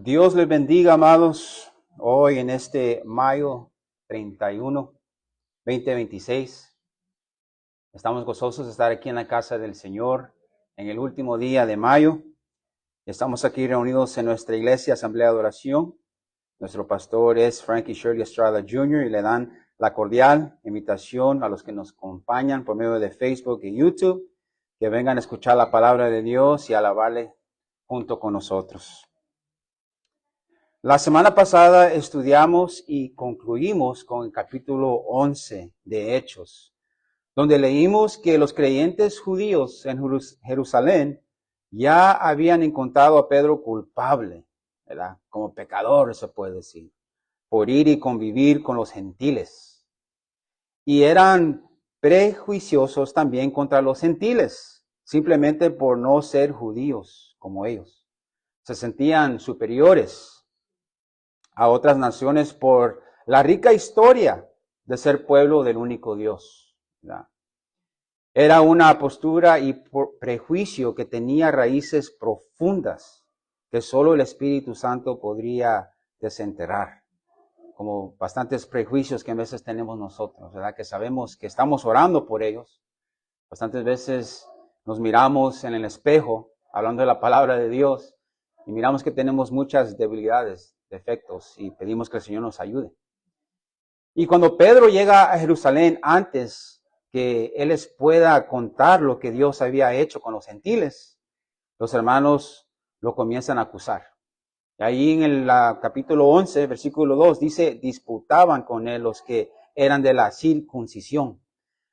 Dios les bendiga, amados, hoy en este mayo 31, 2026. Estamos gozosos de estar aquí en la casa del Señor en el último día de mayo. Estamos aquí reunidos en nuestra iglesia, Asamblea de Oración. Nuestro pastor es Frankie Shirley Estrada Jr. y le dan la cordial invitación a los que nos acompañan por medio de Facebook y YouTube, que vengan a escuchar la palabra de Dios y alabarle junto con nosotros. La semana pasada estudiamos y concluimos con el capítulo 11 de Hechos, donde leímos que los creyentes judíos en Jerusalén ya habían encontrado a Pedro culpable, ¿verdad? Como pecador, se puede decir, por ir y convivir con los gentiles. Y eran prejuiciosos también contra los gentiles, simplemente por no ser judíos como ellos. Se sentían superiores a otras naciones por la rica historia de ser pueblo del único Dios, ¿verdad? Era una postura y prejuicio que tenía raíces profundas que solo el Espíritu Santo podría desenterrar, como bastantes prejuicios que a veces tenemos nosotros, ¿verdad? Que sabemos que estamos orando por ellos. Bastantes veces nos miramos en el espejo hablando de la palabra de Dios y miramos que tenemos muchas debilidades, defectos, y pedimos que el Señor nos ayude. Y cuando Pedro llega a Jerusalén, antes que él les pueda contar lo que Dios había hecho con los gentiles, los hermanos lo comienzan a acusar. Y ahí en el capítulo 11, versículo 2, dice, disputaban con él los que eran de la circuncisión,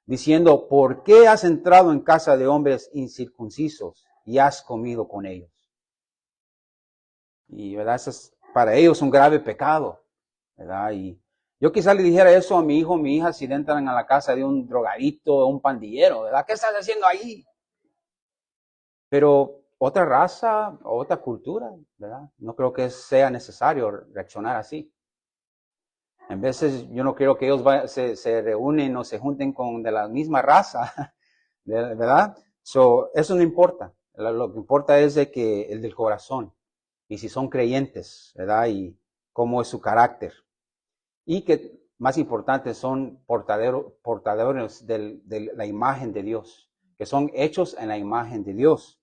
diciendo, ¿por qué has entrado en casa de hombres incircuncisos y has comido con ellos? Y, ¿verdad? Eso es para ellos un grave pecado, ¿verdad? Y yo quizá le dijera eso a mi hijo o mi hija si entran a la casa de un drogadito o un pandillero, ¿verdad? ¿Qué estás haciendo ahí? Pero otra raza, otra cultura, ¿verdad? No creo que sea necesario reaccionar así. En veces yo no creo que ellos se reúnen o se junten con de la misma raza, ¿verdad? Eso no importa. Lo que importa es de que el del corazón y si son creyentes, ¿verdad? Y cómo es su carácter. Y que, más importante, son portadores de la imagen de Dios, que son hechos en la imagen de Dios.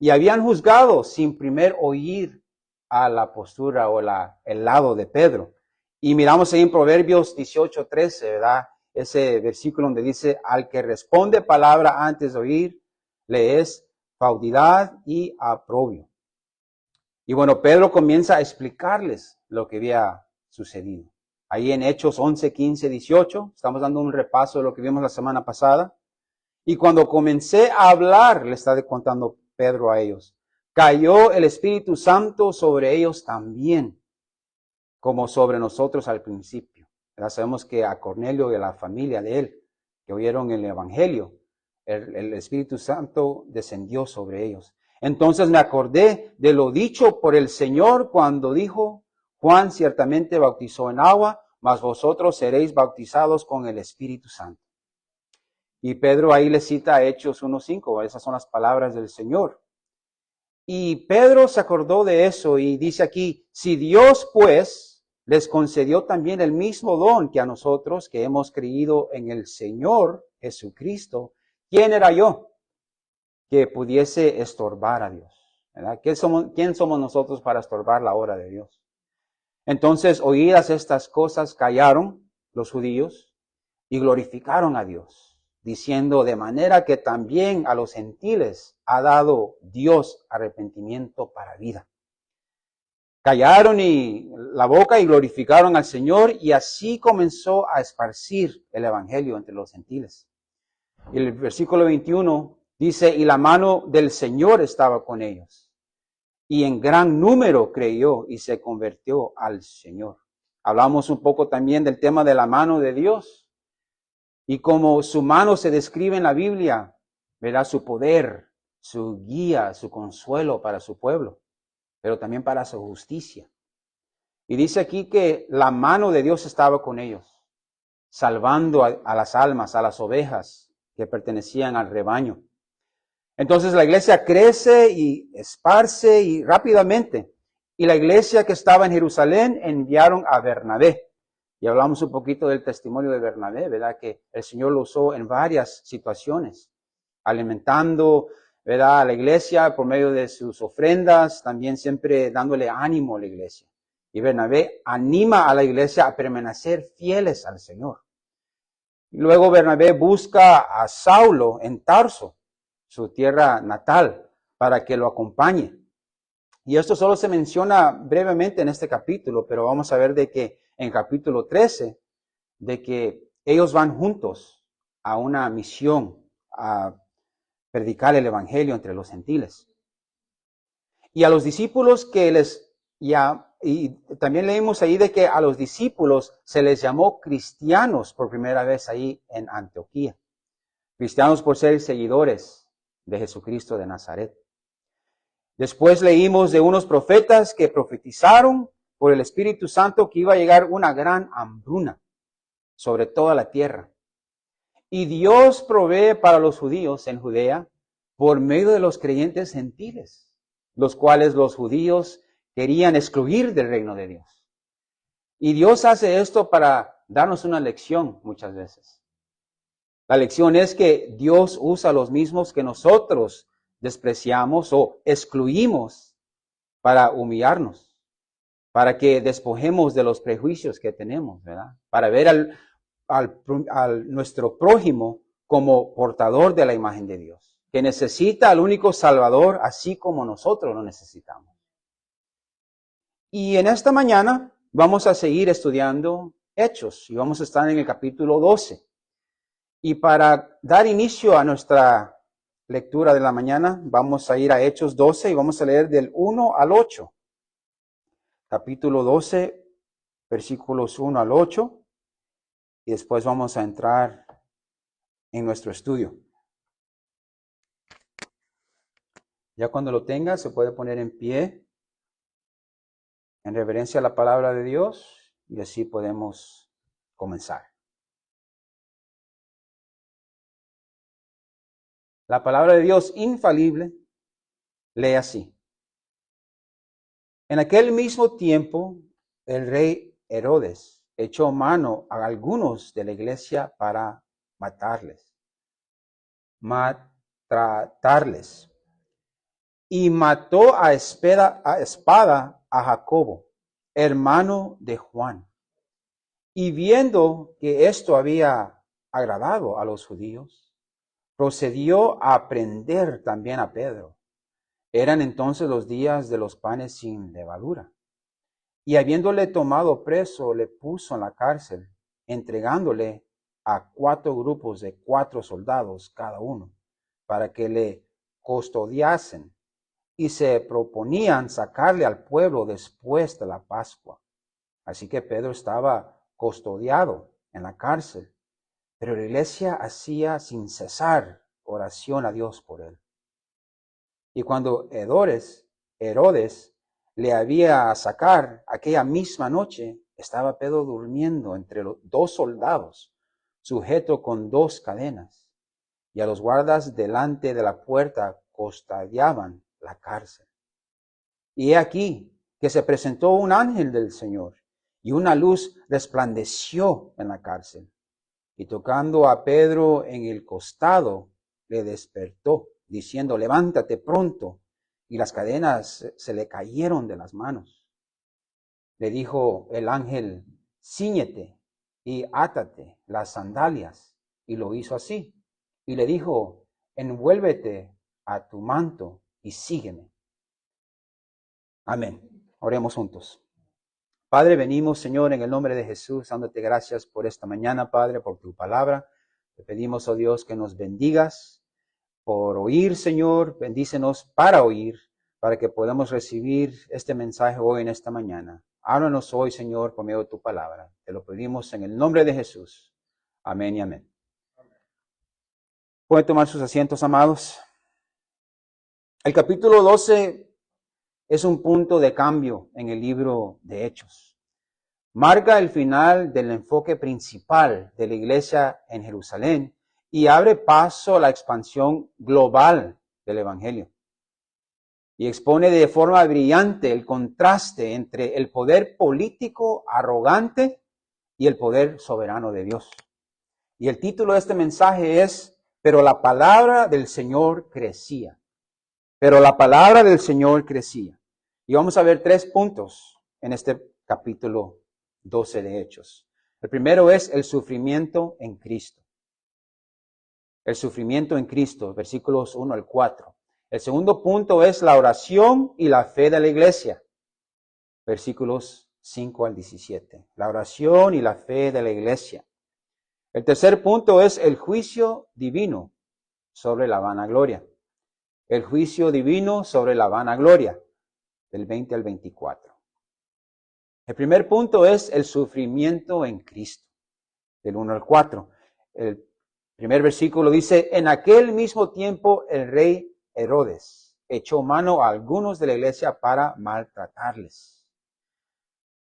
Y habían juzgado sin primero oír a la postura o el lado de Pedro. Y miramos ahí en Proverbios 18:13, ¿verdad? Ese versículo donde dice, al que responde palabra antes de oír, le es faudidad y aprobio. Y bueno, Pedro comienza a explicarles lo que había sucedido. Ahí en Hechos 11, 15, 18, estamos dando un repaso de lo que vimos la semana pasada. Y cuando comencé a hablar, le está contando Pedro a ellos, cayó el Espíritu Santo sobre ellos también, como sobre nosotros al principio. Ya sabemos que a Cornelio y a la familia de él, que oyeron el Evangelio, el Espíritu Santo descendió sobre ellos. Entonces me acordé de lo dicho por el Señor cuando dijo, Juan ciertamente bautizó en agua, mas vosotros seréis bautizados con el Espíritu Santo. Y Pedro ahí le cita Hechos 1:5, esas son las palabras del Señor. Y Pedro se acordó de eso y dice aquí, si Dios pues les concedió también el mismo don que a nosotros que hemos creído en el Señor Jesucristo, ¿quién era yo que pudiese estorbar a Dios? ¿Verdad? ¿Quién somos nosotros para estorbar la obra de Dios? Entonces, oídas estas cosas, callaron los judíos y glorificaron a Dios, diciendo, de manera que también a los gentiles ha dado Dios arrepentimiento para vida. Callaron la boca y glorificaron al Señor, y así comenzó a esparcir el evangelio entre los gentiles. Y el versículo 21 dice, y la mano del Señor estaba con ellos, y en gran número creyó y se convirtió al Señor. Hablamos un poco también del tema de la mano de Dios. Y como su mano se describe en la Biblia, verá su poder, su guía, su consuelo para su pueblo, pero también para su justicia. Y dice aquí que la mano de Dios estaba con ellos, salvando a las almas, a las ovejas que pertenecían al rebaño. Entonces la iglesia crece y esparce y rápidamente. Y la iglesia que estaba en Jerusalén enviaron a Bernabé. Y hablamos un poquito del testimonio de Bernabé, ¿verdad? Que el Señor lo usó en varias situaciones, alimentando, ¿verdad?, a la iglesia por medio de sus ofrendas, también siempre dándole ánimo a la iglesia. Y Bernabé anima a la iglesia a permanecer fieles al Señor. Y luego Bernabé busca a Saulo en Tarso, su tierra natal, para que lo acompañe. Y esto solo se menciona brevemente en este capítulo, pero vamos a ver de que en capítulo 13, de que ellos van juntos a una misión, a predicar el evangelio entre los gentiles. Y a los discípulos y también leímos ahí de que a los discípulos se les llamó cristianos por primera vez ahí en Antioquía. Cristianos por ser seguidores de Jesucristo de Nazaret. Después leímos de unos profetas que profetizaron por el Espíritu Santo que iba a llegar una gran hambruna sobre toda la tierra. Y Dios provee para los judíos en Judea por medio de los creyentes gentiles, los cuales los judíos querían excluir del reino de Dios. Y Dios hace esto para darnos una lección muchas veces. La lección es que Dios usa a los mismos que nosotros despreciamos o excluimos para humillarnos, para que despojemos de los prejuicios que tenemos, ¿verdad? Para ver al nuestro prójimo como portador de la imagen de Dios, que necesita al único Salvador, así como nosotros lo necesitamos. Y en esta mañana vamos a seguir estudiando Hechos y vamos a estar en el capítulo 12. Y para dar inicio a nuestra lectura de la mañana, vamos a ir a Hechos 12 y vamos a leer del 1 al 8. Capítulo 12, versículos 1 al 8. Y después vamos a entrar en nuestro estudio. Ya cuando lo tenga, se puede poner en pie en reverencia a la palabra de Dios y así podemos comenzar. La palabra de Dios infalible lee así. En aquel mismo tiempo, el rey Herodes echó mano a algunos de la iglesia para matarles. Y mató a espada a Jacobo, hermano de Juan. Y viendo que esto había agradado a los judíos, procedió a prender también a Pedro. Eran entonces los días de los panes sin levadura. Y habiéndole tomado preso, le puso en la cárcel, entregándole a 4 grupos de 4 soldados cada uno, para que le custodiasen. Y se proponían sacarle al pueblo después de la Pascua. Así que Pedro estaba custodiado en la cárcel, pero la iglesia hacía sin cesar oración a Dios por él. Y cuando Herodes le había a sacar aquella misma noche, estaba Pedro durmiendo entre los 2 soldados, sujeto con 2 cadenas, y a los guardas delante de la puerta custodiaban la cárcel. Y he aquí que se presentó un ángel del Señor, y una luz resplandeció en la cárcel. Y tocando a Pedro en el costado, le despertó, diciendo, levántate pronto. Y las cadenas se le cayeron de las manos. Le dijo el ángel, cíñete y átate las sandalias. Y lo hizo así. Y le dijo, envuélvete a tu manto y sígueme. Amén. Oremos juntos. Padre, venimos, Señor, en el nombre de Jesús, dándote gracias por esta mañana, Padre, por tu palabra. Te pedimos, oh Dios, que nos bendigas por oír, Señor. Bendícenos para oír, para que podamos recibir este mensaje hoy en esta mañana. Háblanos hoy, Señor, por medio de tu palabra. Te lo pedimos en el nombre de Jesús. Amén y amén. ¿Pueden tomar sus asientos, amados? El capítulo 12 es un punto de cambio en el libro de Hechos. Marca el final del enfoque principal de la iglesia en Jerusalén y abre paso a la expansión global del evangelio. y expone de forma brillante el contraste entre el poder político arrogante y el poder soberano de Dios. Y el título de este mensaje es, pero la palabra del Señor crecía. Pero la palabra del Señor crecía. Y vamos a ver 3 puntos en este capítulo 12 de Hechos. El primero es el sufrimiento en Cristo. El sufrimiento en Cristo, versículos 1 al 4. El segundo punto es la oración y la fe de la iglesia, versículos 5 al 17. La oración y la fe de la iglesia. El tercer punto es el juicio divino sobre la vanagloria. El juicio divino sobre la vanagloria, del 20 al 24. El primer punto es el sufrimiento en Cristo, del 1 al 4. El primer versículo dice, en aquel mismo tiempo el rey Herodes echó mano a algunos de la iglesia para maltratarles.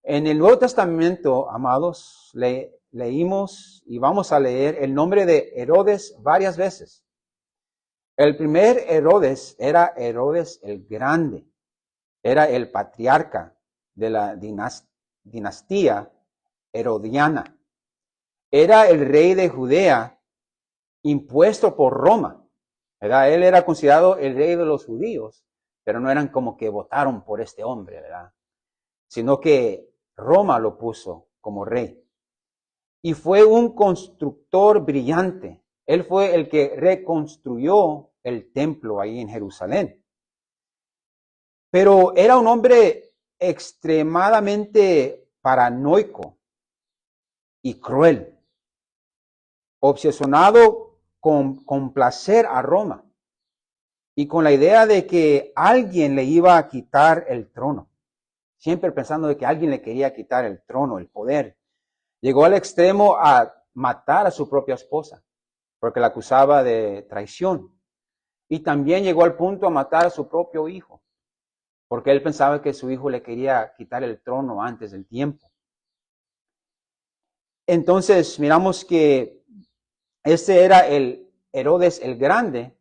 En el Nuevo Testamento, amados, leímos y vamos a leer el nombre de Herodes varias veces. El primer Herodes era Herodes el Grande. Era el patriarca de la dinastía herodiana. Era el rey de Judea impuesto por Roma. ¿Verdad? Él era considerado el rey de los judíos, pero no eran como que votaron por este hombre, ¿verdad? Sino que Roma lo puso como rey. Y fue un constructor brillante. Él fue el que reconstruyó el templo ahí en Jerusalén. Pero era un hombre extremadamente paranoico y cruel, obsesionado con complacer a Roma y con la idea de que alguien le iba a quitar el trono, siempre pensando de que alguien le quería quitar el trono, el poder. Llegó al extremo a matar a su propia esposa, porque la acusaba de traición. Y también llegó al punto a matar a su propio hijo, porque él pensaba que su hijo le quería quitar el trono antes del tiempo. Entonces, miramos que este era el Herodes el Grande,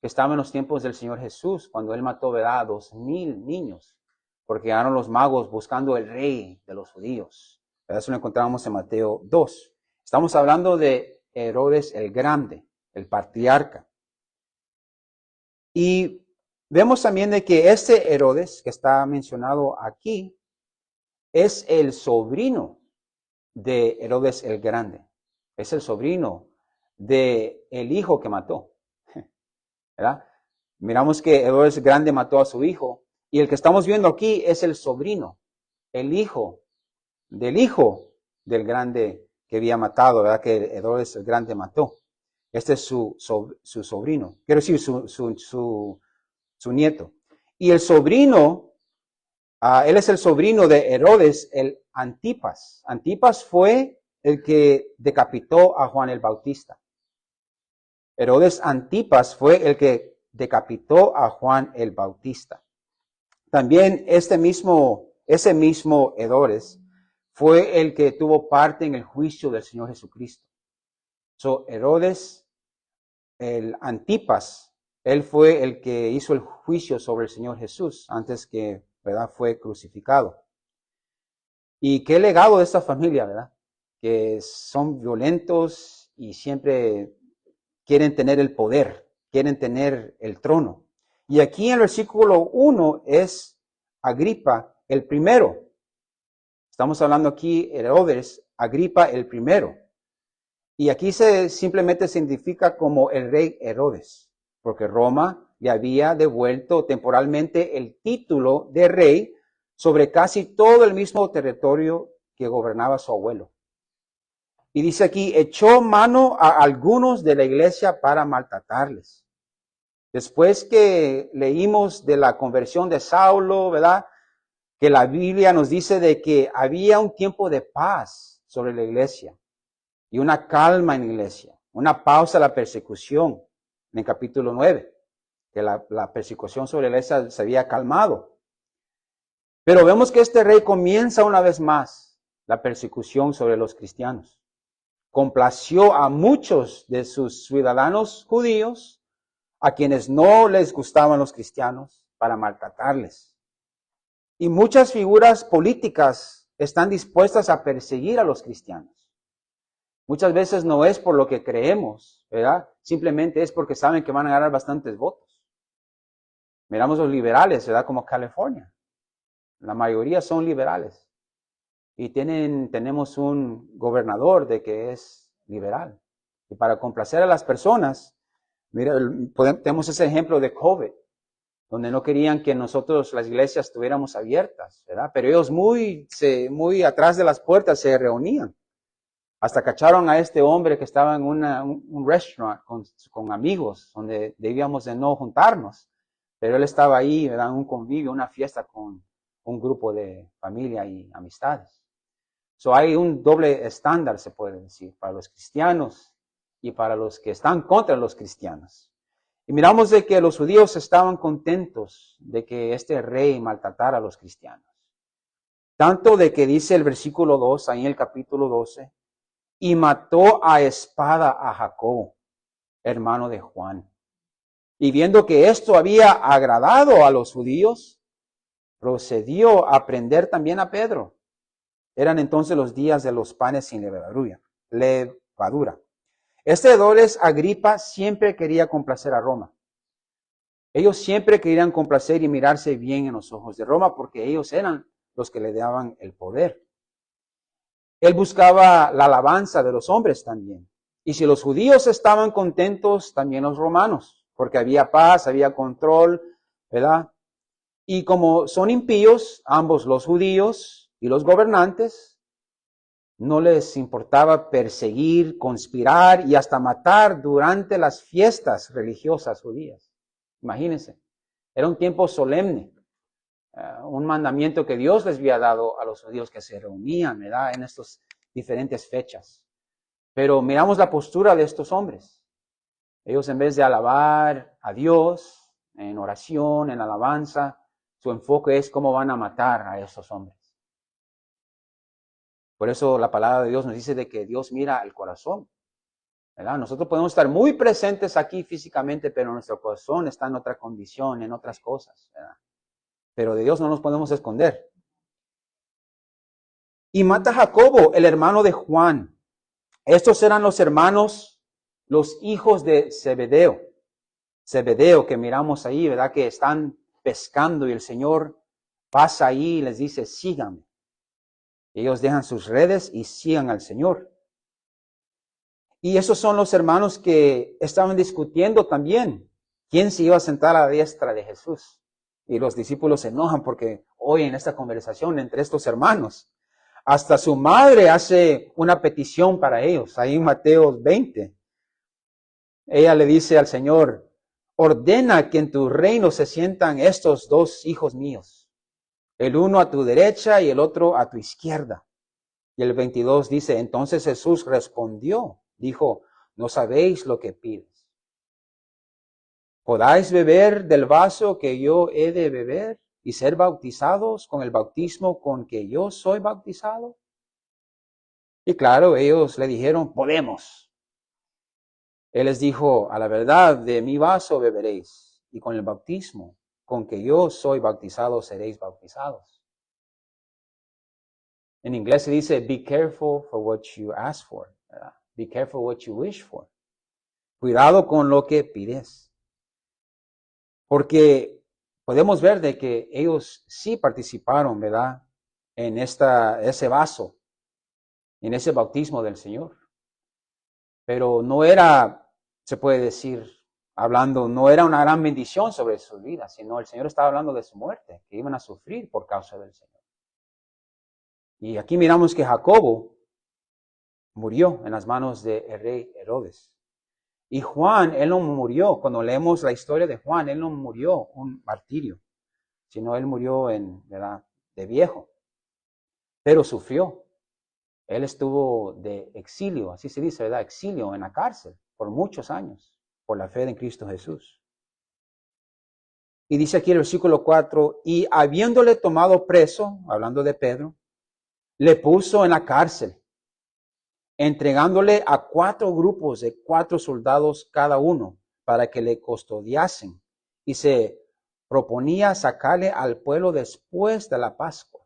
que estaba en los tiempos del Señor Jesús, cuando él mató, ¿verdad?, a 2,000 niños, porque llegaron los magos buscando el rey de los judíos. Eso lo encontramos en Mateo 2. Estamos hablando de Herodes el Grande, el patriarca. Y vemos también de que este Herodes, que está mencionado aquí, es el sobrino de Herodes el Grande. Es el sobrino de el hijo que mató. ¿Verdad? Miramos que Herodes el Grande mató a su hijo. Y el que estamos viendo aquí es el sobrino, el hijo del grande que había matado, ¿verdad? Que Herodes el Grande mató. Este es su sobrino. Quiero decir, su nieto. Y el sobrino, él es el sobrino de Herodes, el Antipas. Antipas fue el que decapitó a Juan el Bautista. Herodes Antipas fue el que decapitó a Juan el Bautista. También ese mismo Herodes fue el que tuvo parte en el juicio del Señor Jesucristo. Herodes, el Antipas, él fue el que hizo el juicio sobre el Señor Jesús antes que, ¿verdad?, fue crucificado. Y qué legado de esta familia, ¿verdad? Que son violentos y siempre quieren tener el poder, quieren tener el trono. Y aquí en el versículo 1 es Agripa el primero. Estamos hablando aquí Herodes, Agripa el primero. Y aquí simplemente se identifica como el rey Herodes, porque Roma le había devuelto temporalmente el título de rey sobre casi todo el mismo territorio que gobernaba su abuelo. Y dice aquí, echó mano a algunos de la iglesia para maltratarles. Después que leímos de la conversión de Saulo, ¿verdad?, que la Biblia nos dice de que había un tiempo de paz sobre la iglesia y una calma en la iglesia, una pausa a la persecución en el capítulo 9, que la persecución sobre la iglesia se había calmado. Pero vemos que este rey comienza una vez más la persecución sobre los cristianos. Complació a muchos de sus ciudadanos judíos, a quienes no les gustaban los cristianos, para maltratarles. Y muchas figuras políticas están dispuestas a perseguir a los cristianos. Muchas veces no es por lo que creemos, ¿verdad? Simplemente es porque saben que van a ganar bastantes votos. Miramos los liberales, ¿verdad? Como California. La mayoría son liberales. Y tenemos un gobernador de que es liberal. Y para complacer a las personas, mira, tenemos ese ejemplo de COVID, donde no querían que nosotros, las iglesias, estuviéramos abiertas, ¿verdad? Pero ellos muy atrás de las puertas se reunían. Hasta cacharon a este hombre que estaba en un restaurant con amigos, donde debíamos de no juntarnos. Pero él estaba ahí, ¿verdad? En un convivio, una fiesta con un grupo de familia y amistades. Hay un doble estándar, se puede decir, para los cristianos y para los que están contra los cristianos. Y miramos de que los judíos estaban contentos de que este rey maltratara a los cristianos. Tanto de que dice el versículo 2, ahí en el capítulo 12, y mató a espada a Jacobo, hermano de Juan. Y viendo que esto había agradado a los judíos, procedió a prender también a Pedro. Eran entonces los días de los panes sin levadura. Este Herodes Agripa siempre quería complacer a Roma. Ellos siempre querían complacer y mirarse bien en los ojos de Roma porque ellos eran los que le daban el poder. Él buscaba la alabanza de los hombres también. Y si los judíos estaban contentos, también los romanos, porque había paz, había control, ¿verdad? Y como son impíos, ambos los judíos y los gobernantes, no les importaba perseguir, conspirar y hasta matar durante las fiestas religiosas judías. Imagínense, era un tiempo solemne, un mandamiento que Dios les había dado a los judíos que se reunían, ¿verdad? En estas diferentes fechas. Pero miramos la postura de estos hombres. Ellos en vez de alabar a Dios en oración, en alabanza, su enfoque es cómo van a matar a esos hombres. Por eso la palabra de Dios nos dice de que Dios mira el corazón, ¿verdad? Nosotros podemos estar muy presentes aquí físicamente, pero nuestro corazón está en otra condición, en otras cosas, ¿verdad? Pero de Dios no nos podemos esconder. Y mata a Jacobo, el hermano de Juan. Estos eran los hermanos, los hijos de Zebedeo. Zebedeo que miramos ahí, ¿verdad? Que están pescando y el Señor pasa ahí y les dice, síganme. Ellos dejan sus redes y sigan al Señor. Y esos son los hermanos que estaban discutiendo también quién se iba a sentar a la diestra de Jesús. Y los discípulos se enojan porque hoy en esta conversación entre estos hermanos, hasta su madre hace una petición para ellos, ahí en Mateo 20. Ella le dice al Señor, ordena que en tu reino se sientan estos dos hijos míos, el uno a tu derecha y el otro a tu izquierda. Y el 22 dice, entonces Jesús respondió, dijo, no sabéis lo que pides. ¿Podáis beber del vaso que yo he de beber y ser bautizados con el bautismo con que yo soy bautizado? Y claro, ellos le dijeron, podemos. Él les dijo, a la verdad, de mi vaso beberéis, y con el bautismo con que yo soy bautizado seréis bautizados. En inglés se dice, be careful for what you ask for. ¿Verdad? Be careful what you wish for. Cuidado con lo que pides. Porque podemos ver de que ellos sí participaron, ¿verdad? En ese vaso, en ese bautismo del Señor. Pero no era, se puede decir, hablando, no era una gran bendición sobre sus vidas, sino el Señor estaba hablando de su muerte, que iban a sufrir por causa del Señor. Y aquí miramos que Jacobo murió en las manos del rey Herodes. Y Juan, él no murió, cuando leemos la historia de Juan, él no murió un martirio, sino él murió ¿verdad? De viejo, pero sufrió. Él estuvo de exilio, así se dice, ¿verdad? Exilio en la cárcel por muchos años, por la fe en Cristo Jesús. Y dice aquí el versículo 4, y habiéndole tomado preso, hablando de Pedro, le puso en la cárcel, entregándole a 4 grupos de 4 soldados cada uno para que le custodiasen y se proponía sacarle al pueblo después de la Pascua.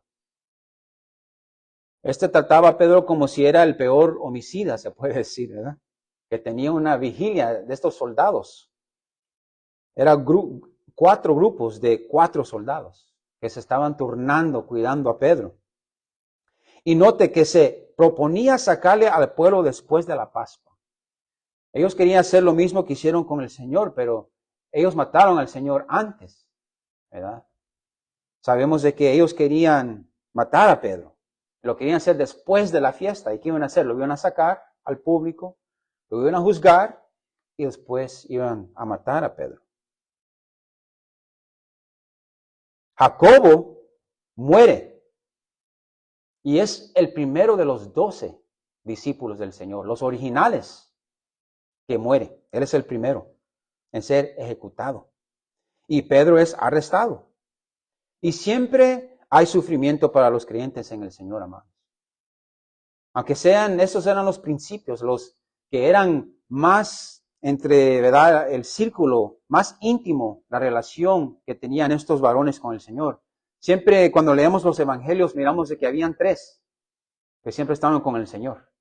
Trataba a Pedro como si era el peor homicida, se puede decir, ¿verdad? Que tenía una vigilia de estos soldados. Eran 4 grupos de 4 soldados que se estaban turnando cuidando a Pedro. Y note que se proponía sacarle al pueblo después de la Pascua. Ellos querían hacer lo mismo que hicieron con el Señor, pero ellos mataron al Señor antes, ¿verdad? Sabemos de que ellos querían matar a Pedro. Lo querían hacer después de la fiesta. ¿Y qué iban a hacer? Lo iban a sacar al público, lo iban a juzgar y después iban a matar a Pedro. Jacobo muere y es el primero de los 12 discípulos del Señor, los originales, que muere. Él es el primero en ser ejecutado. Y Pedro es arrestado. Y siempre hay sufrimiento para los creyentes en el Señor, amados. Aunque esos eran los principios, los que eran más entre, ¿verdad?, el círculo más íntimo, la relación que tenían estos varones con el Señor. Siempre cuando leemos los evangelios miramos de que habían 3 que siempre estaban con el Señor.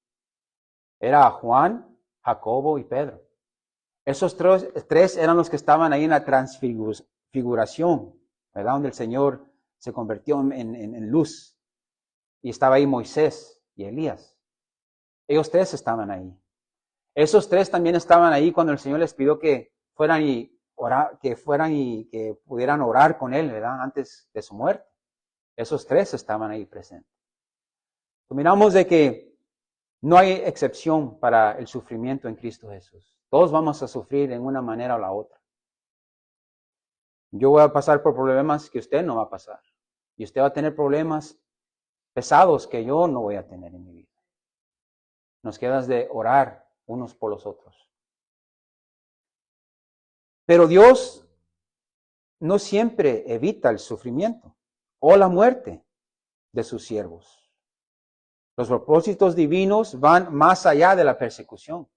Era Juan, Jacobo y Pedro. Esos 3 eran los que estaban ahí en la transfiguración, ¿verdad? Donde el Señor se convirtió en luz. Y estaba ahí Moisés y Elías. Ellos 3 estaban ahí. Esos 3 también estaban ahí cuando el Señor les pidió que fueran y que pudieran orar con Él, ¿verdad? Antes de su muerte. Esos 3 estaban ahí presentes. Miramos de que no hay excepción para el sufrimiento en Cristo Jesús. Todos vamos a sufrir en una manera o la otra. Yo voy a pasar por problemas que usted no va a pasar. Y usted va a tener problemas pesados que yo no voy a tener en mi vida. Nos queda de orar unos por los otros. Pero Dios no siempre evita el sufrimiento o la muerte de sus siervos. Los propósitos divinos van más allá de la persecución,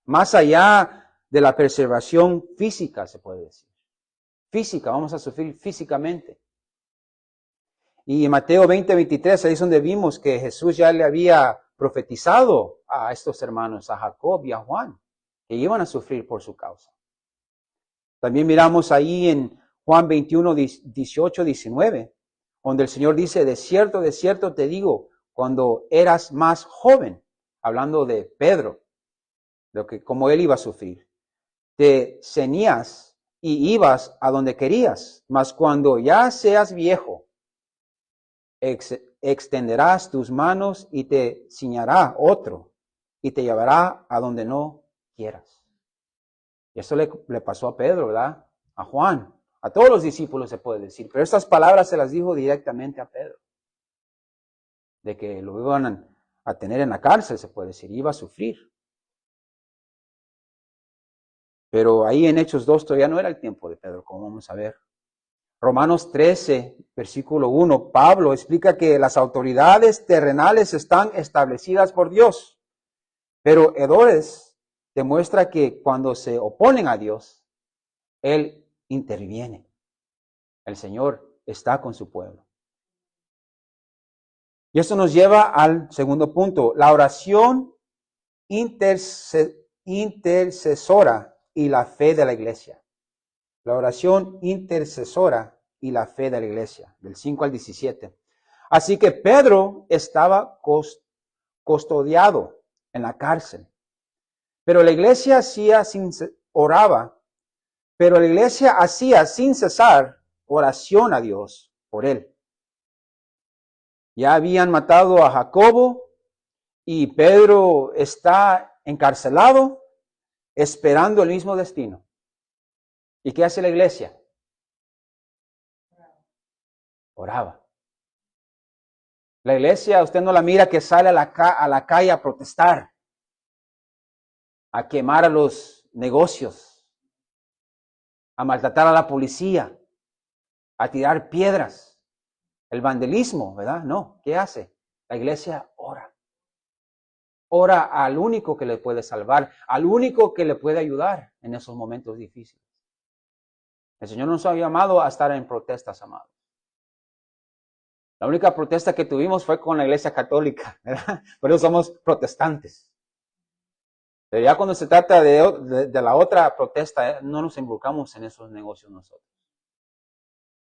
más allá de la preservación física, se puede decir. Física, vamos a sufrir físicamente. Y en Mateo 20:23, ahí es donde vimos que Jesús ya le había profetizado a estos hermanos, a Jacob y a Juan, que iban a sufrir por su causa. También miramos ahí en Juan 21:18-19, donde el Señor dice, de cierto te digo, cuando eras más joven, hablando de Pedro, como él iba a sufrir, te ceñías y ibas a donde querías, mas cuando ya seas viejo, extenderás tus manos y te ciñará otro y te llevará a donde no quieras. Y eso le pasó a Pedro, ¿verdad? A Juan, a todos los discípulos se puede decir, pero estas palabras se las dijo directamente a Pedro, de que lo iban a tener en la cárcel, se puede decir, iba a sufrir. Pero ahí en Hechos 2 todavía no era el tiempo de Pedro, como vamos a ver. Romanos 13, versículo 1, Pablo explica que las autoridades terrenales están establecidas por Dios, pero Herodes demuestra que cuando se oponen a Dios, Él interviene. El Señor está con su pueblo. Y eso nos lleva al segundo punto, la oración intercesora y la fe de la iglesia. La oración intercesora y la fe de la iglesia, del 5 al 17. Así que Pedro estaba custodiado en la cárcel. Pero la iglesia hacía sin cesar oración a Dios por él. Ya habían matado a Jacobo y Pedro está encarcelado esperando el mismo destino. ¿Y qué hace la iglesia? Oraba. La iglesia, usted no la mira que sale a la calle a protestar, a quemar a los negocios, a maltratar a la policía, a tirar piedras, el vandalismo, ¿verdad? No, ¿qué hace? La iglesia ora. Ora al único que le puede salvar, al único que le puede ayudar en esos momentos difíciles. El Señor nos ha llamado a estar en protestas, amados. La única protesta que tuvimos fue con la Iglesia Católica, ¿verdad? Por eso somos protestantes. Pero ya cuando se trata de la otra protesta, no nos involucramos en esos negocios nosotros.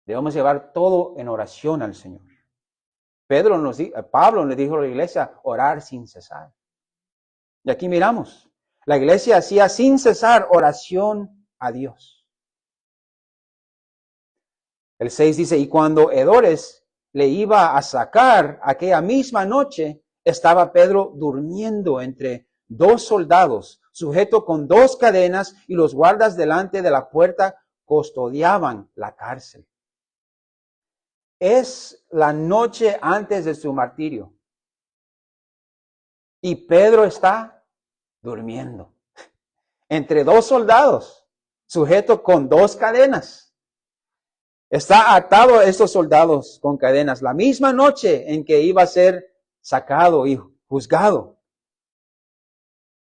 Debemos llevar todo en oración al Señor. Pablo le dijo a la iglesia, orar sin cesar. Y aquí miramos, la iglesia hacía sin cesar oración a Dios. El 6 dice, y cuando Hedores le iba a sacar aquella misma noche, estaba Pedro durmiendo entre dos soldados, sujeto con dos cadenas, y los guardas delante de la puerta custodiaban la cárcel. Es la noche antes de su martirio. Y Pedro está durmiendo entre dos soldados, sujeto con dos cadenas. Está atado a estos soldados con cadenas la misma noche en que iba a ser sacado y juzgado.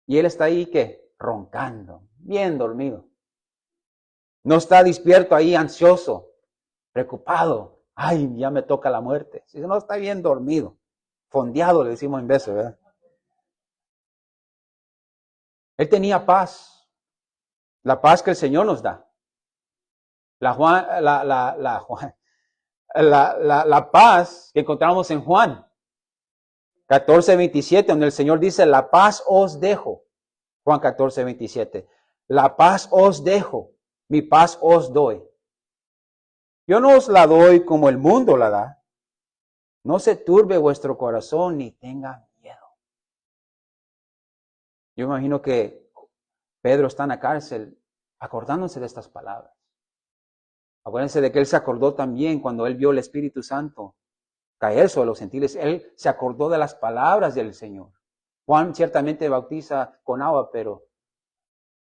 Y él está ahí roncando, bien dormido. No está despierto ahí ansioso, preocupado. Ay, ya me toca la muerte. Si no, está bien dormido, fondeado le decimos en veces, ¿verdad? Él tenía paz, la paz que el Señor nos da. La paz que encontramos en Juan 14:27, donde el Señor dice, la paz os dejo. Juan 14:27. La paz os dejo, mi paz os doy. Yo no os la doy como el mundo la da. No se turbe vuestro corazón ni tenga miedo. Yo imagino que Pedro está en la cárcel acordándose de estas palabras. Acuérdense de que él se acordó también cuando él vio el Espíritu Santo caer sobre los gentiles. Él se acordó de las palabras del Señor. Juan ciertamente bautiza con agua, pero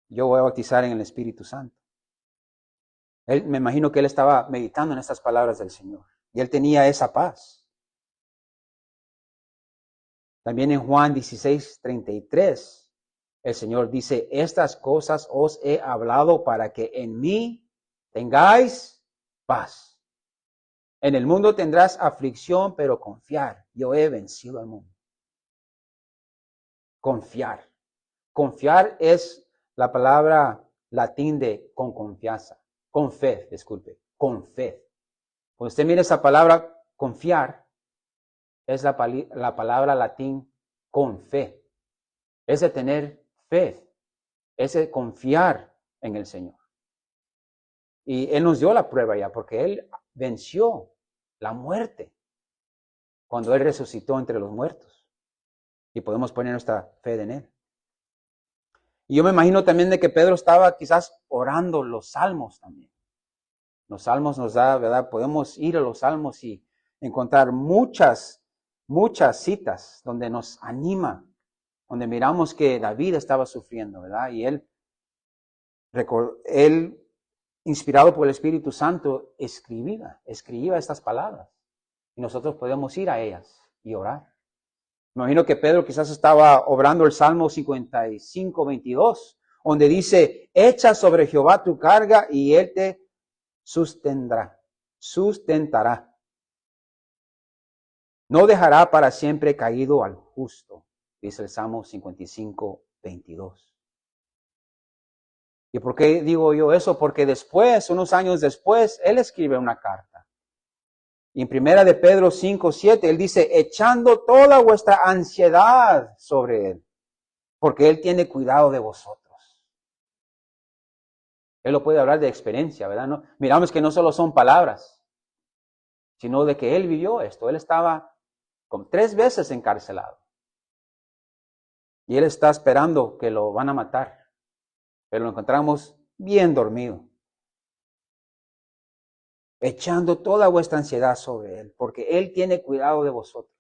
yo voy a bautizar en el Espíritu Santo. Me imagino que él estaba meditando en estas palabras del Señor. Y él tenía esa paz. También en Juan 16:33, el Señor dice, estas cosas os he hablado para que en mí tengáis paz. En el mundo tendrás aflicción, pero confiar. Yo he vencido al mundo. Confiar. Confiar es la palabra latín de con confianza. Con fe, disculpe. Con fe. Cuando usted mira esa palabra confiar, es la palabra latín con fe. Es de tener fe. Es de confiar en el Señor. Y Él nos dio la prueba ya, porque Él venció la muerte cuando Él resucitó entre los muertos. Y podemos poner nuestra fe en Él. Y yo me imagino también de que Pedro estaba quizás orando los salmos también. Los salmos nos da, ¿verdad? Podemos ir a los salmos y encontrar muchas citas donde nos anima, donde miramos que David estaba sufriendo, ¿verdad? Y él, inspirado por el Espíritu Santo, escribía estas palabras. Y nosotros podemos ir a ellas y orar. Me imagino que Pedro quizás estaba obrando el Salmo 55:22, donde dice, echa sobre Jehová tu carga y él te sustentará. No dejará para siempre caído al justo, dice el Salmo 55:22. ¿Y por qué digo yo eso? Porque después, unos años después, él escribe una carta. Y en primera de Pedro 5:7, él dice, echando toda vuestra ansiedad sobre él, porque él tiene cuidado de vosotros. Él lo puede hablar de experiencia, ¿verdad? ¿No? Miramos que no solo son palabras, sino de que él vivió esto. Él estaba con 3 veces encarcelado. Y él está esperando que lo van a matar. Pero lo encontramos bien dormido. Echando toda vuestra ansiedad sobre él, porque él tiene cuidado de vosotros.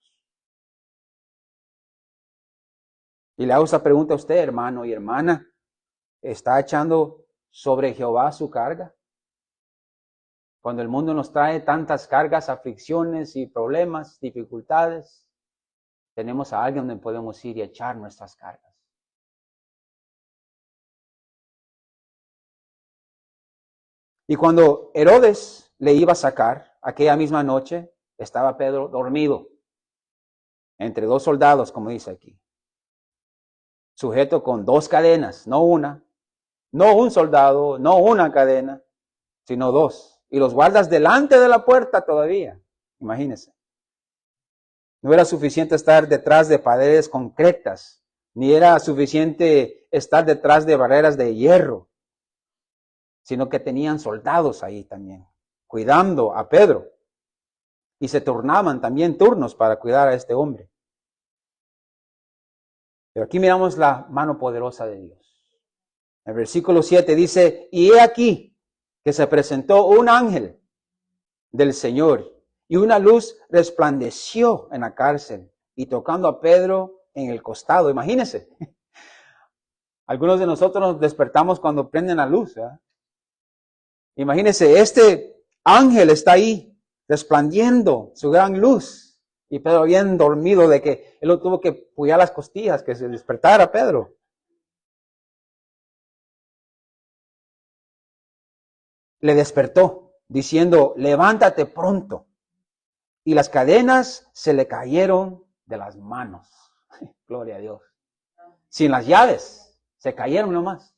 Y le hago esa pregunta a usted, hermano y hermana. ¿Está echando sobre Jehová su carga? Cuando el mundo nos trae tantas cargas, aflicciones y problemas, dificultades, tenemos a alguien donde podemos ir y echar nuestras cargas. Y cuando Herodes le iba a sacar, aquella misma noche, estaba Pedro dormido, entre dos soldados, como dice aquí, sujeto con dos cadenas, no una, no un soldado, no una cadena, sino dos. Y los guardas delante de la puerta todavía, imagínense. No era suficiente estar detrás de paredes concretas, ni era suficiente estar detrás de barreras de hierro, sino que tenían soldados ahí también, cuidando a Pedro. Y se turnaban también turnos para cuidar a este hombre. Pero aquí miramos la mano poderosa de Dios. El versículo 7 dice, y he aquí que se presentó un ángel del Señor, y una luz resplandeció en la cárcel, y tocando a Pedro en el costado. Imagínense. Algunos de nosotros nos despertamos cuando prenden la luz, ¿verdad? Imagínense, este ángel está ahí, resplandiendo su gran luz. Y Pedro bien dormido de que él lo tuvo que puyar las costillas, que se despertara Pedro. Le despertó, diciendo, levántate pronto. Y las cadenas se le cayeron de las manos. Gloria a Dios. Sin las llaves, se cayeron nomás.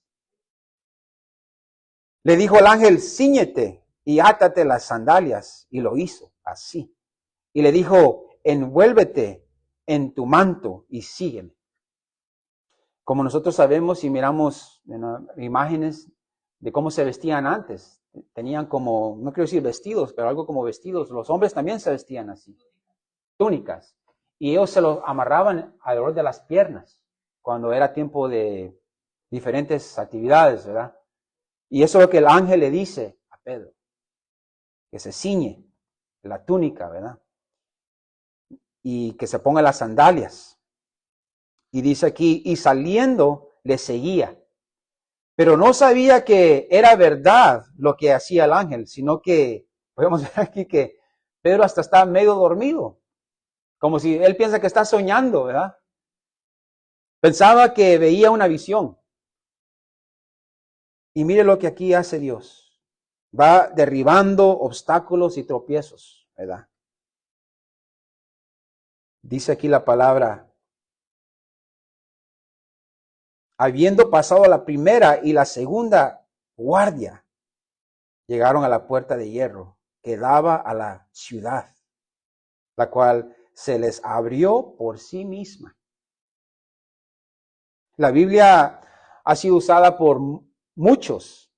Le dijo el ángel, cíñete y átate las sandalias. Y lo hizo así. Y le dijo, envuélvete en tu manto y sígueme. Como nosotros sabemos y miramos imágenes de cómo se vestían antes, tenían como, no quiero decir vestidos, pero algo como vestidos. Los hombres también se vestían así, túnicas. Y ellos se los amarraban alrededor de las piernas cuando era tiempo de diferentes actividades, ¿verdad? Y eso es lo que el ángel le dice a Pedro, que se ciñe la túnica, ¿verdad? Y que se ponga las sandalias. Y dice aquí, y saliendo le seguía. Pero no sabía que era verdad lo que hacía el ángel, sino que, podemos ver aquí que Pedro hasta está medio dormido. Como si él piensa que está soñando, ¿verdad? Pensaba que veía una visión. Y mire lo que aquí hace Dios. Va derribando obstáculos y tropiezos, ¿verdad? Dice aquí la palabra, habiendo pasado la primera y la segunda guardia, llegaron a la puerta de hierro que daba a la ciudad, la cual se les abrió por sí misma. La Biblia ha sido usada por muchos.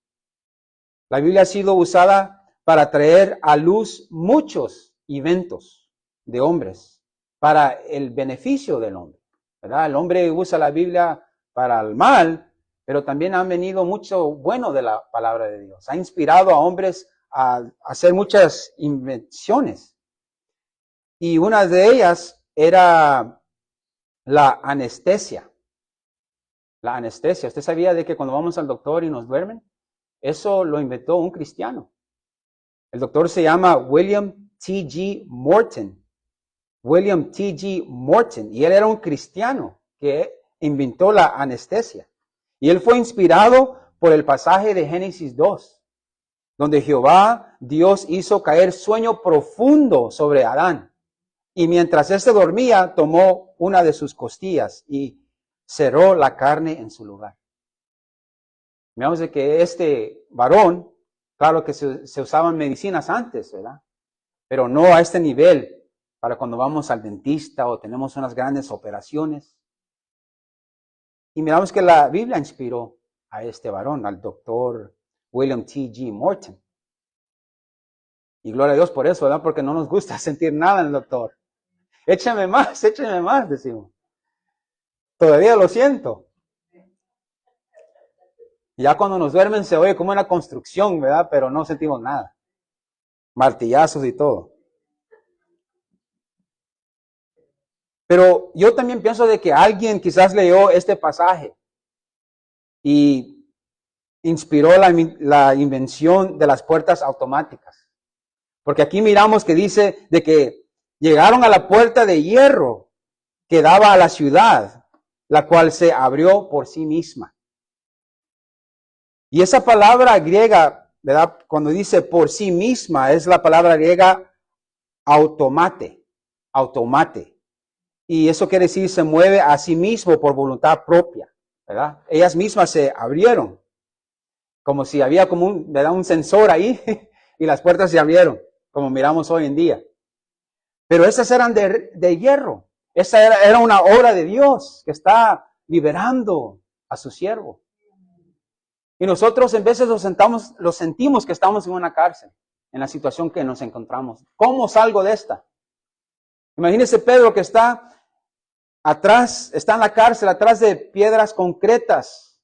La Biblia ha sido usada para traer a luz muchos eventos de hombres para el beneficio del hombre, ¿verdad? El hombre usa la Biblia para el mal, pero también han venido mucho bueno de la palabra de Dios. Ha inspirado a hombres a hacer muchas invenciones. Y una de ellas era la anestesia. La anestesia. ¿Usted sabía de que cuando vamos al doctor y nos duermen? Eso lo inventó un cristiano. El doctor se llama William T.G. Morton. William T.G. Morton. Y él era un cristiano que inventó la anestesia. Y él fue inspirado por el pasaje de Génesis 2, donde Jehová, Dios, hizo caer sueño profundo sobre Adán. Y mientras éste dormía, tomó una de sus costillas y cerró la carne en su lugar. Veamos de que este varón, claro que se usaban medicinas antes, ¿verdad? Pero no a este nivel, para cuando vamos al dentista o tenemos unas grandes operaciones. Y miramos que la Biblia inspiró a este varón, al doctor William T.G. Morton. Y gloria a Dios por eso, ¿verdad? Porque no nos gusta sentir nada en el doctor. Échame más, decimos. Todavía lo siento. Ya cuando nos duermen se oye como una construcción, ¿verdad? Pero no sentimos nada. Martillazos y todo. Pero yo también pienso de que alguien quizás leyó este pasaje y inspiró la invención de las puertas automáticas. Porque aquí miramos que dice de que llegaron a la puerta de hierro que daba a la ciudad, la cual se abrió por sí misma. Y esa palabra griega ¿verdad? Cuando dice por sí misma, es la palabra griega automate. Y eso quiere decir se mueve a sí mismo por voluntad propia, ¿verdad? Ellas mismas se abrieron, como si había como un sensor ahí y las puertas se abrieron, como miramos hoy en día. Pero esas eran de hierro. Esa era una obra de Dios que está liberando a su siervo. Y nosotros en veces lo sentimos que estamos en una cárcel, en la situación que nos encontramos. ¿Cómo salgo de esta? Imagínese Pedro que está atrás, está en la cárcel, atrás de piedras concretas,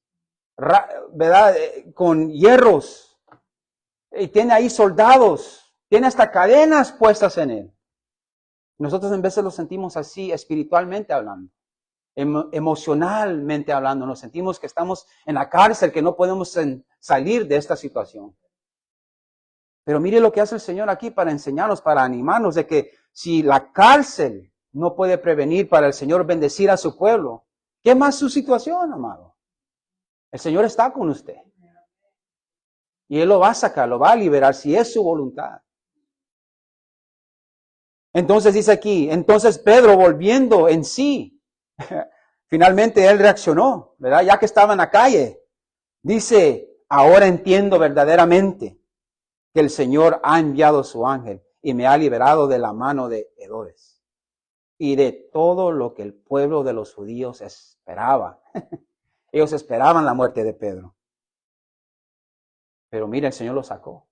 ¿verdad? Con hierros. Y tiene ahí soldados, tiene hasta cadenas puestas en él. Nosotros en veces lo sentimos así, espiritualmente hablando, emocionalmente hablando. Nos sentimos que estamos en la cárcel, que no podemos salir de esta situación. Pero mire lo que hace el Señor aquí para enseñarnos, para animarnos de que si la cárcel no puede prevenir para el Señor bendecir a su pueblo, ¿qué más su situación, amado? El Señor está con usted. Y Él lo va a sacar, lo va a liberar si es su voluntad. Entonces dice aquí, entonces Pedro volviendo en sí, finalmente él reaccionó, ¿verdad? Ya que estaba en la calle, dice, ahora entiendo verdaderamente que el Señor ha enviado su ángel y me ha liberado de la mano de Herodes y de todo lo que el pueblo de los judíos esperaba. Ellos esperaban la muerte de Pedro. Pero mira, el Señor lo sacó.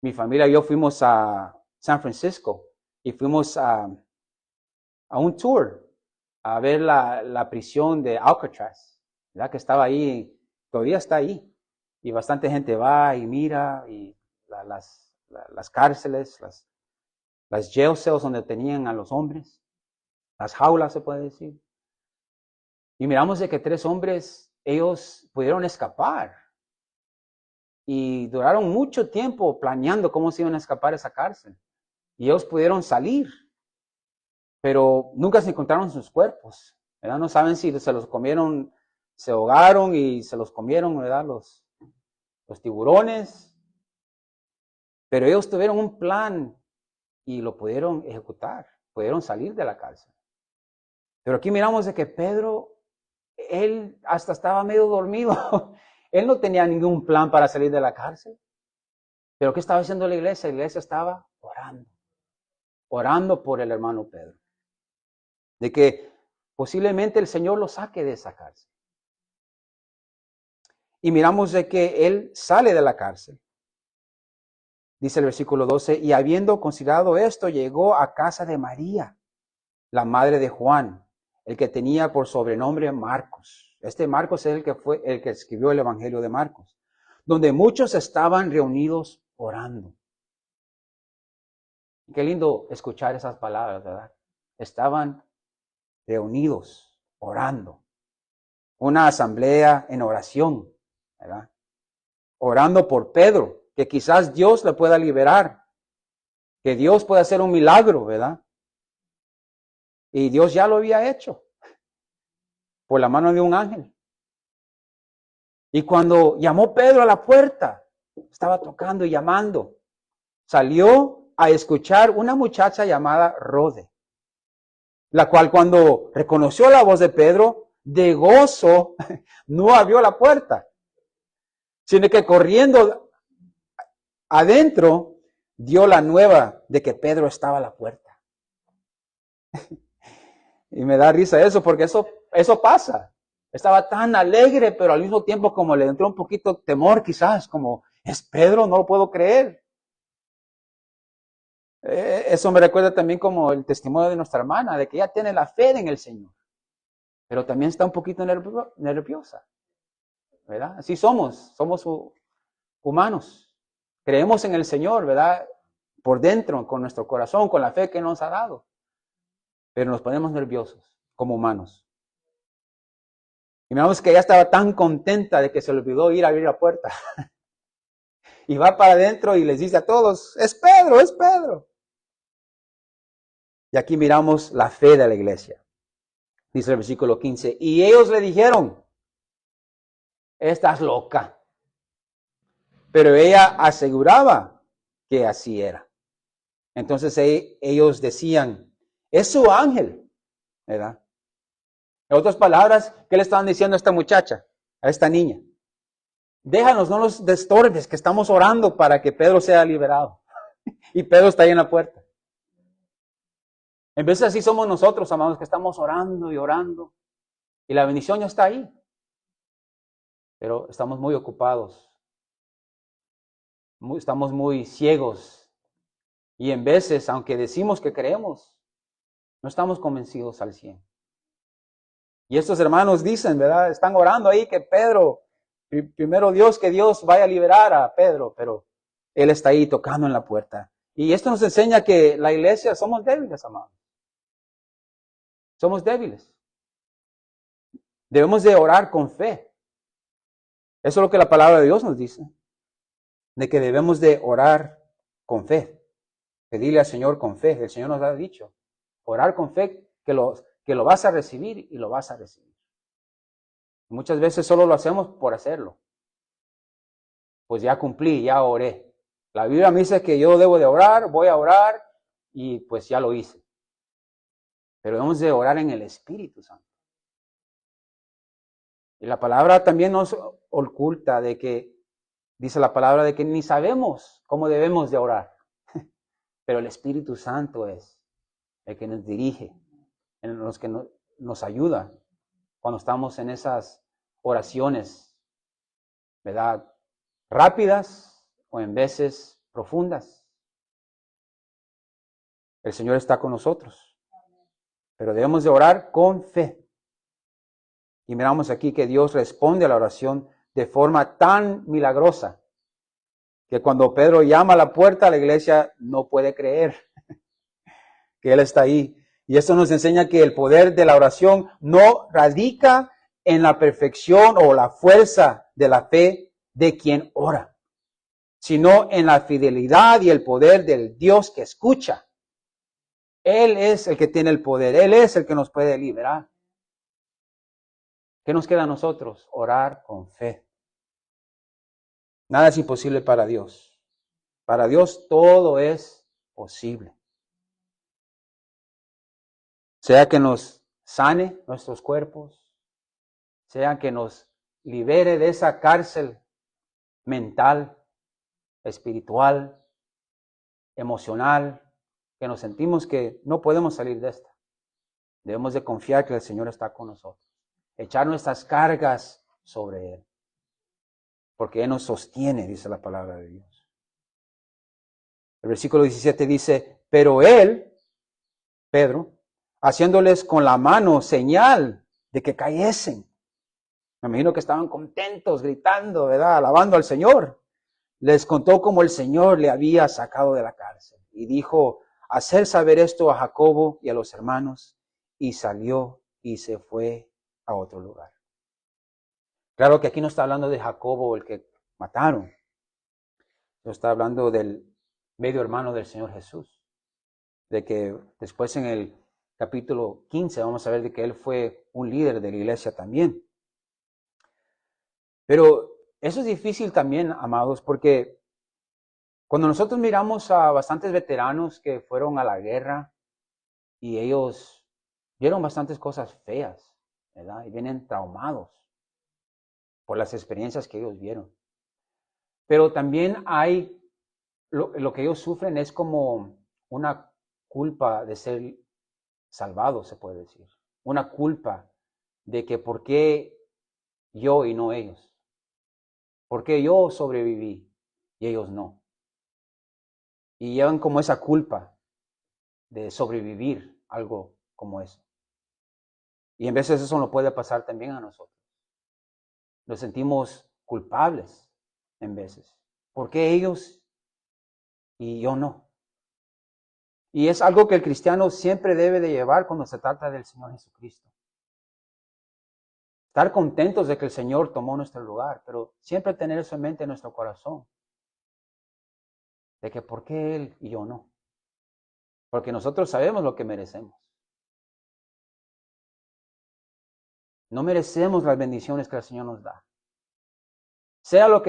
Mi familia y yo fuimos a San Francisco y fuimos a un tour a ver la prisión de Alcatraz, ¿verdad? Que estaba ahí, todavía está ahí. Y bastante gente va y mira, y las cárceles, las jail cells donde tenían a los hombres, las jaulas se puede decir. Y miramos de que 3 hombres, ellos pudieron escapar. Y duraron mucho tiempo planeando cómo se iban a escapar de esa cárcel. Y ellos pudieron salir, pero nunca se encontraron sus cuerpos, ¿verdad? No saben si se los comieron, se ahogaron y se los comieron, ¿verdad? Los tiburones. Pero ellos tuvieron un plan y lo pudieron ejecutar, pudieron salir de la cárcel. Pero aquí miramos de que Pedro, él hasta estaba medio dormido. Él no tenía ningún plan para salir de la cárcel. Pero ¿qué estaba haciendo la iglesia? La iglesia estaba orando por el hermano Pedro. De que posiblemente el Señor lo saque de esa cárcel. Y miramos de que él sale de la cárcel. Dice el versículo 12, y habiendo considerado esto, llegó a casa de María, la madre de Juan, el que tenía por sobrenombre Marcos. Este Marcos es el que fue el que escribió el Evangelio de Marcos, donde muchos estaban reunidos orando. Qué lindo escuchar esas palabras, ¿verdad? Estaban reunidos orando. Una asamblea en oración, ¿verdad? Orando por Pedro, que quizás Dios le pueda liberar, que Dios pueda hacer un milagro, ¿verdad? Y Dios ya lo había hecho por la mano de un ángel. Y cuando llamó Pedro a la puerta, estaba tocando y llamando, salió a escuchar una muchacha llamada Rode, la cual cuando reconoció la voz de Pedro, de gozo, no abrió la puerta, sino que corriendo adentro, dio la nueva de que Pedro estaba a la puerta. Y me da risa eso, porque eso pasa. Estaba tan alegre, pero al mismo tiempo como le entró un poquito temor quizás, como, ¿es Pedro? No lo puedo creer. Eso me recuerda también como el testimonio de nuestra hermana, de que ella tiene la fe en el Señor, pero también está un poquito nerviosa, ¿verdad? Así somos humanos. Creemos en el Señor, ¿verdad? Por dentro, con nuestro corazón, con la fe que nos ha dado. Pero nos ponemos nerviosos como humanos. Y miramos que ella estaba tan contenta de que se le olvidó ir a abrir la puerta. Y va para adentro y les dice a todos, es Pedro, es Pedro. Y aquí miramos la fe de la iglesia. Dice el versículo 15, y ellos le dijeron, estás loca. pero ella aseguraba que así era. Entonces ellos decían, es su ángel, ¿verdad? En otras palabras, ¿qué le estaban diciendo a esta muchacha, a esta niña? Déjanos, no nos destorbes, que estamos orando para que Pedro sea liberado. Y Pedro está ahí en la puerta. En vez de así somos nosotros, amados, que estamos orando y orando. Y la bendición ya está ahí. Pero estamos muy ocupados. Estamos muy ciegos. Y en veces, aunque decimos que creemos, no estamos convencidos al 100. Y estos hermanos dicen, ¿verdad? Están orando ahí que Pedro, primero Dios, que Dios vaya a liberar a Pedro, pero él está ahí tocando en la puerta. Y esto nos enseña que la iglesia somos débiles, amados. Somos débiles. Debemos de orar con fe. Eso es lo que la palabra de Dios nos dice. De que debemos de orar con fe. Pedirle al Señor con fe. El Señor nos ha dicho. Orar con fe que lo vas a recibir y lo vas a recibir. Muchas veces solo lo hacemos por hacerlo. Pues ya cumplí, ya oré. La Biblia me dice que yo debo de orar, voy a orar y pues ya lo hice. Pero debemos de orar en el Espíritu Santo. Y la palabra también nos oculta de que, dice la palabra de que ni sabemos cómo debemos de orar. Pero el Espíritu Santo es el que nos dirige, en los que nos ayuda cuando estamos en esas oraciones, ¿verdad? Rápidas o en veces profundas. El Señor está con nosotros, pero debemos de orar con fe. Y miramos aquí que Dios responde a la oración de forma tan milagrosa que cuando Pedro llama a la puerta, la iglesia no puede creer que Él está ahí. Y esto nos enseña que el poder de la oración no radica en la perfección o la fuerza de la fe de quien ora, sino en la fidelidad y el poder del Dios que escucha. Él es el que tiene el poder, Él es el que nos puede liberar. ¿Qué nos queda a nosotros? Orar con fe. Nada es imposible para Dios. Para Dios todo es posible. Sea que nos sane nuestros cuerpos, sea que nos libere de esa cárcel mental, espiritual, emocional, que nos sentimos que no podemos salir de esta. Debemos de confiar que el Señor está con nosotros. Echar nuestras cargas sobre Él. Porque Él nos sostiene, dice la palabra de Dios. El versículo 17 dice, pero Él, Pedro, haciéndoles con la mano señal de que cayesen. Me imagino que estaban contentos, gritando, ¿verdad? Alabando al Señor. Les contó cómo el Señor le había sacado de la cárcel. Y dijo, hacer saber esto a Jacobo y a los hermanos. Y salió y se fue a otro lugar. Claro que aquí no está hablando de Jacobo, el que mataron. No está hablando del medio hermano del Señor Jesús. De que después en el capítulo 15 vamos a ver de que él fue un líder de la iglesia también. Pero eso es difícil también, amados, porque cuando nosotros miramos a bastantes veteranos que fueron a la guerra y ellos vieron bastantes cosas feas, ¿verdad? Y vienen traumados por las experiencias que ellos vieron. Pero también hay, lo que ellos sufren es como una culpa de ser salvados, se puede decir. Una culpa de que por qué yo y no ellos. ¿Por qué yo sobreviví y ellos no? Y llevan como esa culpa de sobrevivir algo como eso. Y en veces eso nos puede pasar también a nosotros. Nos sentimos culpables en veces. ¿Por qué ellos y yo no? Y es algo que el cristiano siempre debe de llevar cuando se trata del Señor Jesucristo. Estar contentos de que el Señor tomó nuestro lugar, pero siempre tener eso en mente en nuestro corazón. De que ¿por qué Él y yo no? Porque nosotros sabemos lo que merecemos. No merecemos las bendiciones que el Señor nos da. Sea lo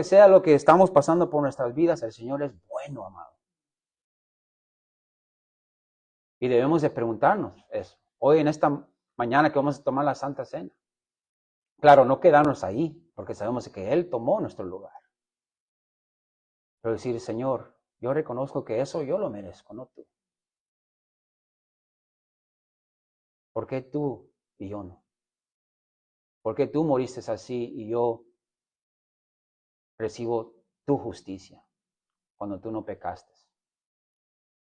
que estamos pasando por nuestras vidas, el Señor es bueno, amado. Y debemos de preguntarnos eso. Hoy en esta mañana que vamos a tomar la Santa Cena. Claro, no quedarnos ahí, porque sabemos que Él tomó nuestro lugar. Pero decir, Señor, yo reconozco que eso yo lo merezco, no tú. ¿Por qué tú y yo no? ¿Por qué tú moriste así y yo recibo tu justicia cuando tú no pecaste?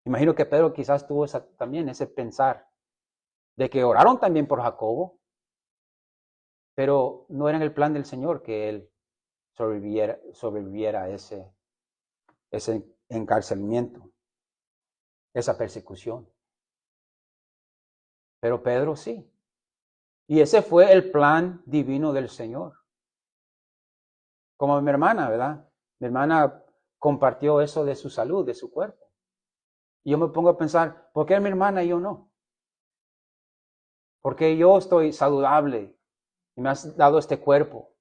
Imagino que Pedro quizás tuvo también ese pensar de que oraron también por Jacobo, pero no era en el plan del Señor que él sobreviviera a ese encarcelamiento, esa persecución. Pero Pedro sí. Y ese fue el plan divino del Señor. Como mi hermana, ¿verdad? Mi hermana compartió eso de su salud, de su cuerpo. Y yo me pongo a pensar, ¿por qué mi hermana y yo no? Porque yo estoy saludable y me has dado este cuerpo,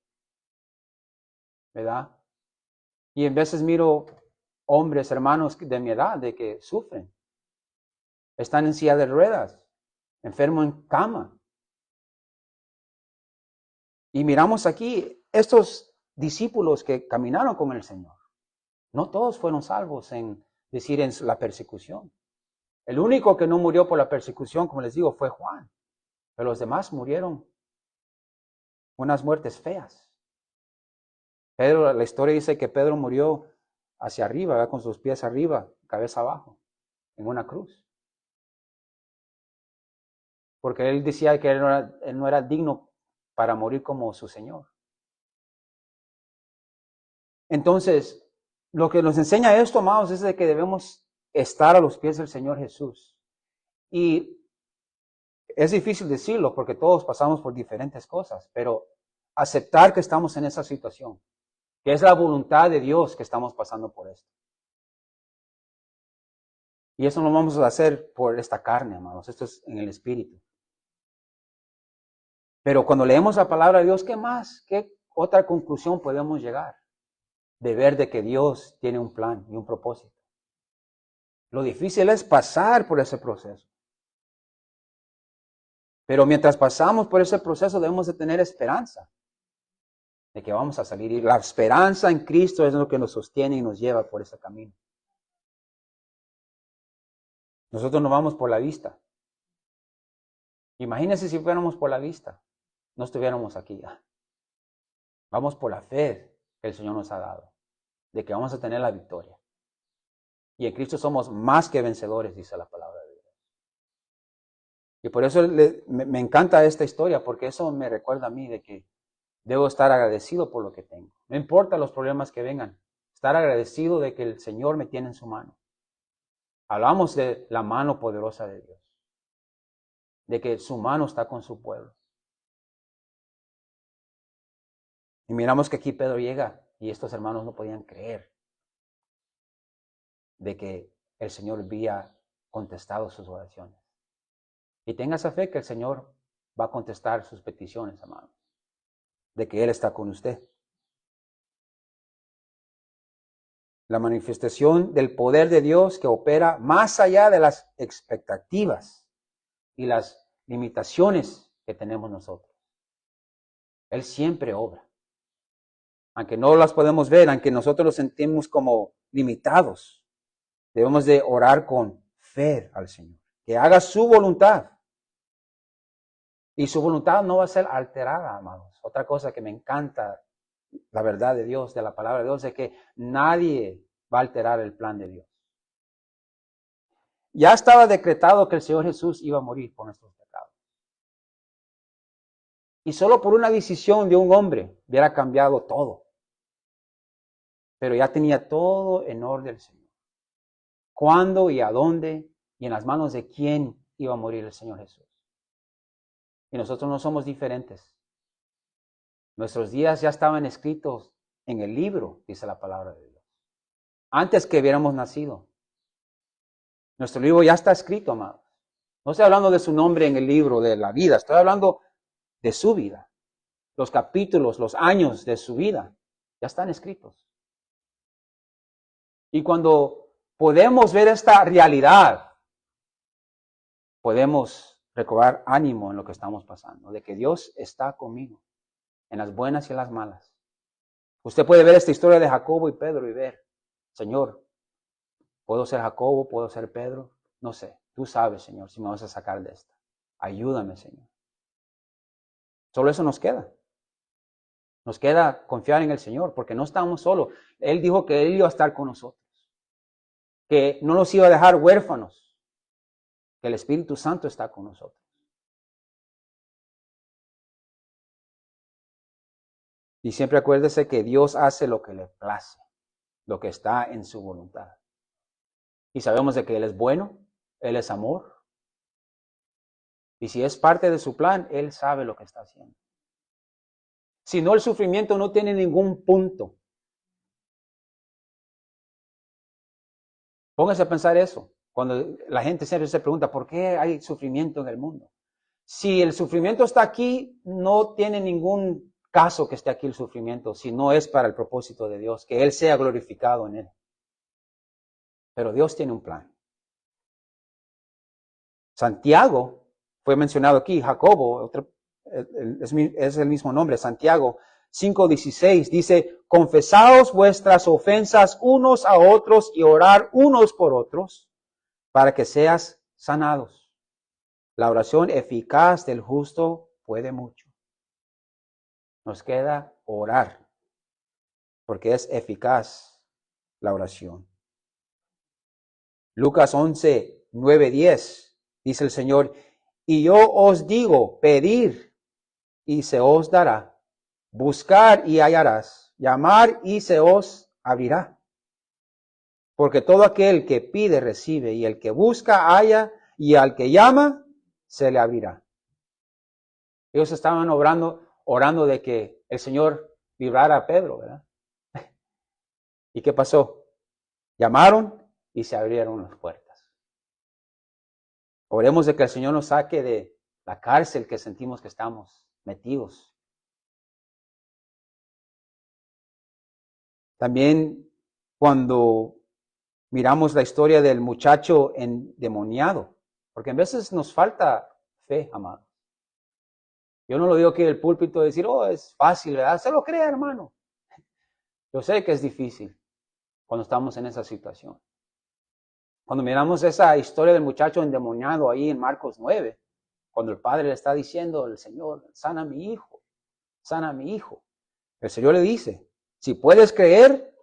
¿verdad? Y en veces miro hombres, hermanos de mi edad, de que sufren. Están en silla de ruedas, enfermos en cama. Y miramos aquí estos discípulos que caminaron con el Señor. No todos fueron salvos en la persecución. El único que no murió por la persecución, como les digo, fue Juan. Pero los demás murieron unas muertes feas. Pedro, la historia dice que Pedro murió hacia arriba, ¿verdad? Con sus pies arriba, cabeza abajo, en una cruz. Porque él decía que él no era digno para morir como su Señor. Entonces, lo que nos enseña esto, amados, es de que debemos estar a los pies del Señor Jesús. Y es difícil decirlo porque todos pasamos por diferentes cosas, pero aceptar que estamos en esa situación, que es la voluntad de Dios que estamos pasando por esto. Y eso no lo vamos a hacer por esta carne, amados, esto es en el Espíritu. Pero cuando leemos la palabra de Dios, ¿qué más? ¿Qué otra conclusión podemos llegar? De ver de que Dios tiene un plan y un propósito. Lo difícil es pasar por ese proceso. Pero mientras pasamos por ese proceso debemos de tener esperanza de que vamos a salir. Y la esperanza en Cristo es lo que nos sostiene y nos lleva por ese camino. Nosotros no vamos por la vista. Imagínense si fuéramos por la vista, no estuviéramos aquí ya. Vamos por la fe que el Señor nos ha dado, de que vamos a tener la victoria. Y en Cristo somos más que vencedores, dice la palabra de Dios. Y por eso me encanta esta historia, porque eso me recuerda a mí de que debo estar agradecido por lo que tengo. No importa los problemas que vengan, estar agradecido de que el Señor me tiene en su mano. Hablamos de la mano poderosa de Dios, de que su mano está con su pueblo. Y miramos que aquí Pedro llega y estos hermanos no podían creer de que el Señor había contestado sus oraciones. Y tenga esa fe que el Señor va a contestar sus peticiones, amados, de que Él está con usted. La manifestación del poder de Dios que opera más allá de las expectativas y las limitaciones que tenemos nosotros. Él siempre obra. Aunque no las podemos ver, aunque nosotros los sentimos como limitados, debemos de orar con fe al Señor, que haga su voluntad. Y su voluntad no va a ser alterada, amados. Otra cosa que me encanta, la verdad de Dios, de la palabra de Dios, es que nadie va a alterar el plan de Dios. Ya estaba decretado que el Señor Jesús iba a morir por nuestros pecados. Y solo por una decisión de un hombre hubiera cambiado todo. Pero ya tenía todo en orden el Señor. ¿Cuándo y a dónde y en las manos de quién iba a morir el Señor Jesús? Y nosotros no somos diferentes. Nuestros días ya estaban escritos en el libro, dice la palabra de Dios. Antes que hubiéramos nacido. Nuestro libro ya está escrito, amados. No estoy hablando de su nombre en el libro de la vida, estoy hablando de su vida. Los capítulos, los años de su vida Ya están escritos. Y cuando podemos ver esta realidad, podemos recobrar ánimo en lo que estamos pasando, de que Dios está conmigo, en las buenas y en las malas. Usted puede ver esta historia de Jacobo y Pedro y ver, Señor, ¿puedo ser Jacobo? ¿Puedo ser Pedro? No sé. Tú sabes, Señor, si me vas a sacar de esta. Ayúdame, Señor. Solo eso nos queda. Nos queda confiar en el Señor, porque no estamos solos. Él dijo que Él iba a estar con nosotros, que no nos iba a dejar huérfanos, que el Espíritu Santo está con nosotros. Y siempre acuérdese que Dios hace lo que le place, lo que está en su voluntad. Y sabemos de que Él es bueno, Él es amor. Y si es parte de su plan, Él sabe lo que está haciendo. Si no, el sufrimiento no tiene ningún punto. Póngase a pensar eso. Cuando la gente siempre se pregunta, ¿por qué hay sufrimiento en el mundo? Si el sufrimiento está aquí, no tiene ningún caso que esté aquí el sufrimiento, si no es para el propósito de Dios, que Él sea glorificado en él. Pero Dios tiene un plan. Santiago fue mencionado aquí, Jacobo, es el mismo nombre, Santiago 5:16, dice, confesaos vuestras ofensas unos a otros y orar unos por otros para que seas sanados. La oración eficaz del justo puede mucho. Nos queda orar, porque es eficaz la oración. Lucas 11:9-10, dice el Señor, y yo os digo, pedir y se os dará, buscar y hallarás, llamar y se os abrirá. Porque todo aquel que pide recibe, y el que busca halla, y al que llama se le abrirá. Ellos estaban orando de que el Señor librara a Pedro, ¿verdad? ¿Y qué pasó? Llamaron y se abrieron las puertas. Oremos de que el Señor nos saque de la cárcel que sentimos que estamos metidos. También cuando miramos la historia del muchacho endemoniado, porque a veces nos falta fe, amados. Yo no lo digo aquí del púlpito de decir, oh, es fácil, ¿verdad? Se lo cree, hermano. Yo sé que es difícil cuando estamos en esa situación. Cuando miramos esa historia del muchacho endemoniado ahí en Marcos 9, cuando el padre le está diciendo al Señor, sana a mi hijo, sana a mi hijo. El Señor le dice, si puedes creer,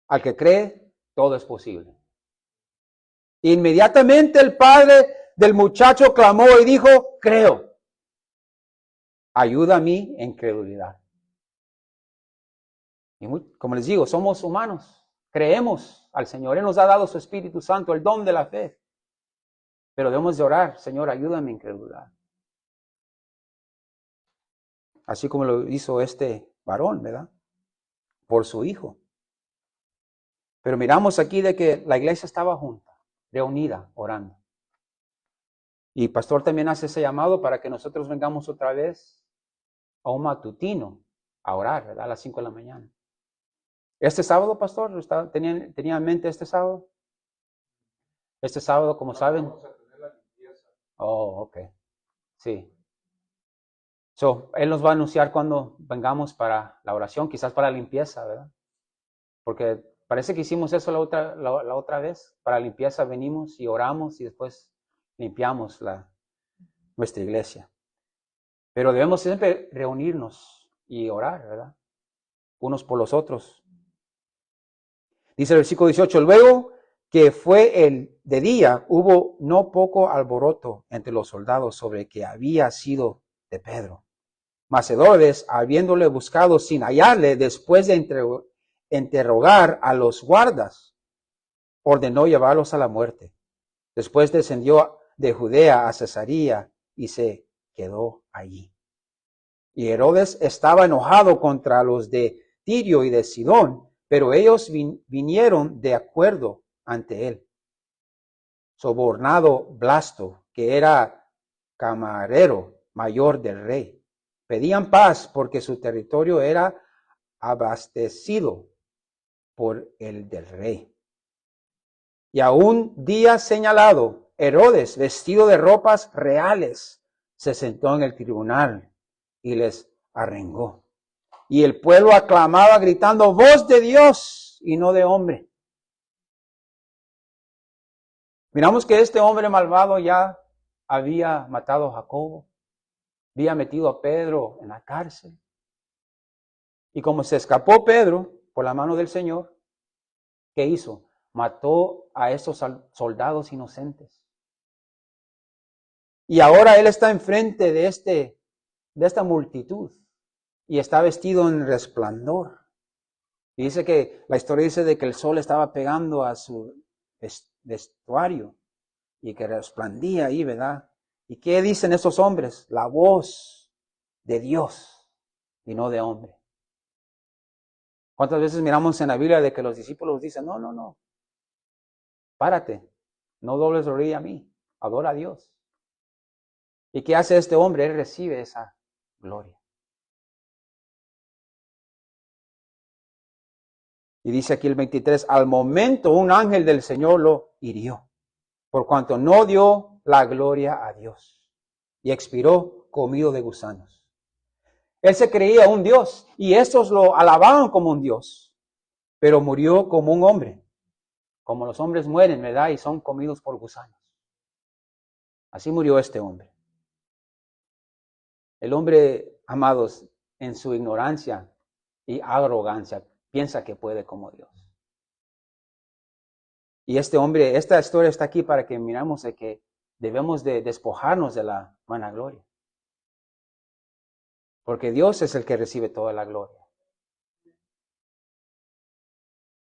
al que cree, todo es posible. Inmediatamente el padre del muchacho clamó y dijo, creo. Ayuda a mi incredulidad. Y como les digo, somos humanos. Creemos al Señor. Él nos ha dado su Espíritu Santo, el don de la fe. Pero debemos de orar, Señor, ayúdame a mi incredulidad. Así como lo hizo este varón, ¿verdad? Por su hijo. Pero miramos aquí de que la iglesia estaba junta, reunida, orando. Y el pastor también hace ese llamado para que nosotros vengamos otra vez a un matutino a orar, ¿verdad? A las 5 de la mañana. Este sábado, pastor, ¿tenía en mente este sábado? Este sábado, como saben. Vamos a tener la limpieza. Oh, ok. Sí. Él nos va a anunciar cuando vengamos para la oración, quizás para la limpieza, ¿verdad? Porque parece que hicimos eso la otra vez. Para la limpieza venimos y oramos y después limpiamos nuestra iglesia. Pero debemos siempre reunirnos y orar, ¿verdad? Unos por los otros. Dice el versículo 18, luego que fue el de día, hubo no poco alboroto entre los soldados sobre que había sido de Pedro. Mas Herodes, habiéndole buscado sin hallarle, después de interrogar a los guardas, ordenó llevarlos a la muerte. Después descendió de Judea a Cesarea y se quedó allí. Y Herodes estaba enojado contra los de Tirio y de Sidón, pero ellos vinieron de acuerdo ante él. Sobornado Blasto, que era camarero mayor del rey, pedían paz porque su territorio era abastecido por el del rey. Y a un día señalado, Herodes, vestido de ropas reales, se sentó en el tribunal y les arengó. Y el pueblo aclamaba gritando, voz de Dios y no de hombre. Miramos que este hombre malvado ya había matado a Jacobo, había metido a Pedro en la cárcel. Y como se escapó Pedro por la mano del Señor, ¿qué hizo? Mató a esos soldados inocentes. Y ahora él está enfrente de esta multitud y está vestido en resplandor. Y dice que la historia dice de que el sol estaba pegando a su vestuario y que resplandía ahí, ¿verdad? ¿Y qué dicen esos hombres? La voz de Dios y no de hombre. ¿Cuántas veces miramos en la Biblia de que los discípulos dicen, no, párate, no dobles rodilla a mí, adora a Dios? ¿Y qué hace este hombre? Él recibe esa gloria. Y dice aquí el 23, al momento un ángel del Señor lo hirió, por cuanto no dio la gloria a Dios, y expiró comido de gusanos. Él se creía un Dios, y estos lo alababan como un Dios, pero murió como un hombre, como los hombres mueren, ¿verdad? Y son comidos por gusanos. Así murió este hombre. El hombre, amados, en su ignorancia y arrogancia, piensa que puede como Dios. Y este hombre, esta historia está aquí para que miramos de que debemos de despojarnos de la vanagloria. Porque Dios es el que recibe toda la gloria.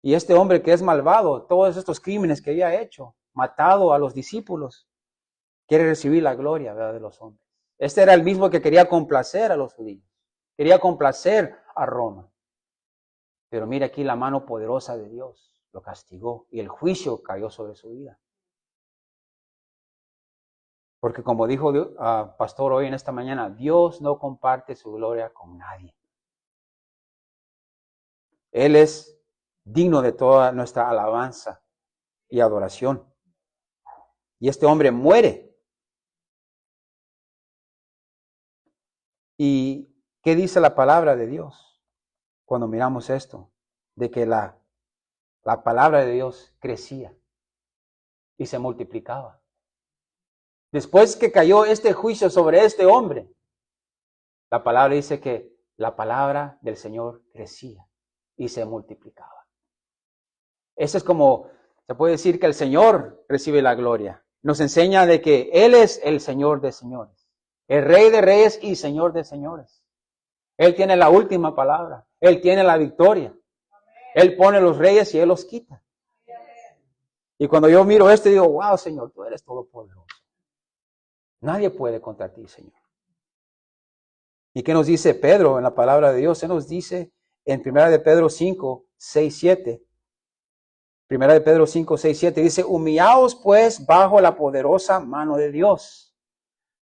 Y este hombre que es malvado, todos estos crímenes que había hecho, matado a los discípulos, quiere recibir la gloria, ¿verdad?, de los hombres. Este era el mismo que quería complacer a los judíos. Quería complacer a Roma. Pero mira aquí la mano poderosa de Dios lo castigó y el juicio cayó sobre su vida. Porque como dijo Pastor hoy en esta mañana, Dios no comparte su gloria con nadie. Él es digno de toda nuestra alabanza y adoración. Y este hombre muere. ¿Y qué dice la palabra de Dios cuando miramos esto? De que la palabra de Dios crecía y se multiplicaba. Después que cayó este juicio sobre este hombre, la palabra dice que la palabra del Señor crecía y se multiplicaba. Eso es como, se puede decir que el Señor recibe la gloria. Nos enseña de que Él es el Señor de señores, el Rey de reyes y Señor de señores. Él tiene la última palabra, Él tiene la victoria. Él pone los reyes y Él los quita. Y cuando yo miro esto, digo, wow, Señor, tú eres todopoderoso. Nadie puede contra ti, Señor. ¿Y qué nos dice Pedro en la palabra de Dios? Se nos dice en 1 de Pedro 5, 6, 7. 1 de Pedro 5, 6, 7 dice, humillaos pues bajo la poderosa mano de Dios,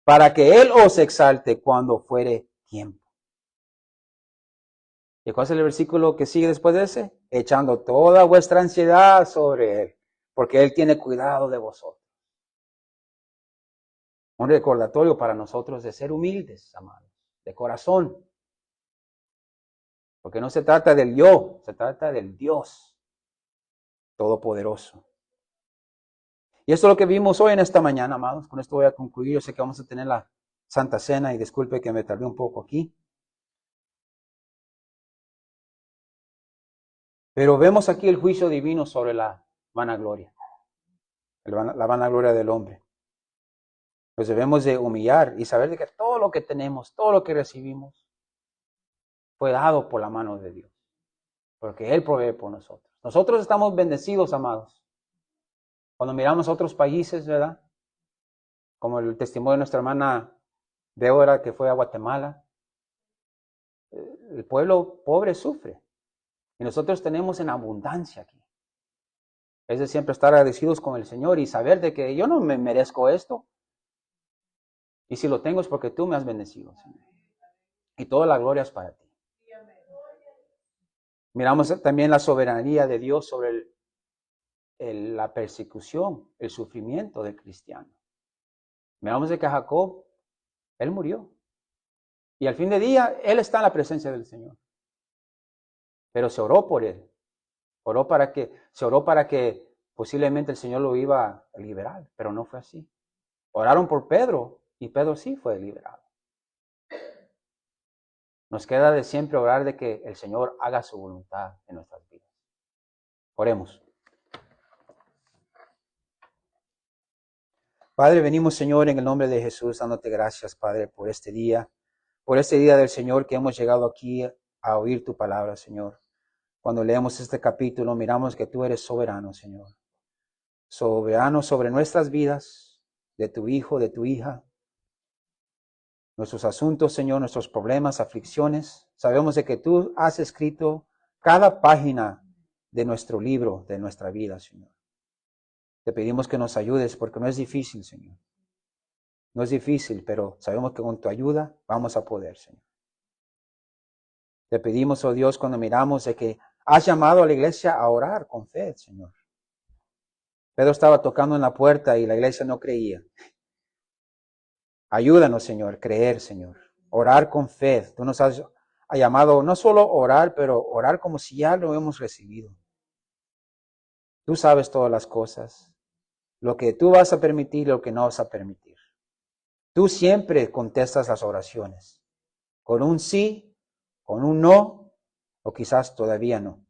para que Él os exalte cuando fuere tiempo. ¿Y cuál es el versículo que sigue después de ese? Echando toda vuestra ansiedad sobre Él, porque Él tiene cuidado de vosotros. Un recordatorio para nosotros de ser humildes, amados, de corazón. Porque no se trata del yo, se trata del Dios Todopoderoso. Y esto es lo que vimos hoy en esta mañana, amados. Con esto voy a concluir. Yo sé que vamos a tener la Santa Cena y disculpe que me tardé un poco aquí. Pero vemos aquí el juicio divino sobre la vanagloria. La vanagloria del hombre. Pues debemos de humillar y saber de que todo lo que tenemos, todo lo que recibimos, fue dado por la mano de Dios. Porque Él provee por nosotros. Nosotros estamos bendecidos, amados. Cuando miramos a otros países, ¿verdad? Como el testimonio de nuestra hermana Débora que fue a Guatemala. El pueblo pobre sufre. Y nosotros tenemos en abundancia aquí. Es de siempre estar agradecidos con el Señor y saber de que yo no me merezco esto. Y si lo tengo es porque tú me has bendecido, Señor. Y toda la gloria es para ti. Miramos también la soberanía de Dios sobre la persecución, el sufrimiento del cristiano. Miramos de que Jacob, él murió. Y al fin de día, él está en la presencia del Señor. Pero se oró por él. Se oró para que posiblemente el Señor lo iba a liberar, pero no fue así. Oraron por Pedro y Pedro sí fue liberado. Nos queda de siempre orar de que el Señor haga su voluntad en nuestras vidas. Oremos. Padre, venimos, Señor, en el nombre de Jesús, dándote gracias, Padre, por este día del Señor que hemos llegado aquí a oír tu palabra, Señor. Cuando leemos este capítulo, miramos que tú eres soberano, Señor. Soberano sobre nuestras vidas, de tu hijo, de tu hija. Nuestros asuntos, Señor, nuestros problemas, aflicciones. Sabemos de que tú has escrito cada página de nuestro libro, de nuestra vida, Señor. Te pedimos que nos ayudes porque no es difícil, Señor. No es difícil, pero sabemos que con tu ayuda vamos a poder, Señor. Te pedimos, oh Dios, cuando miramos de que has llamado a la iglesia a orar con fe, Señor. Pedro estaba tocando en la puerta y la iglesia no creía. Ayúdanos, Señor, a creer, Señor. Orar con fe. Tú nos has llamado no solo orar, pero orar como si ya lo hemos recibido. Tú sabes todas las cosas. Lo que tú vas a permitir y lo que no vas a permitir. Tú siempre contestas las oraciones. Con un sí, con un no, o quizás todavía no.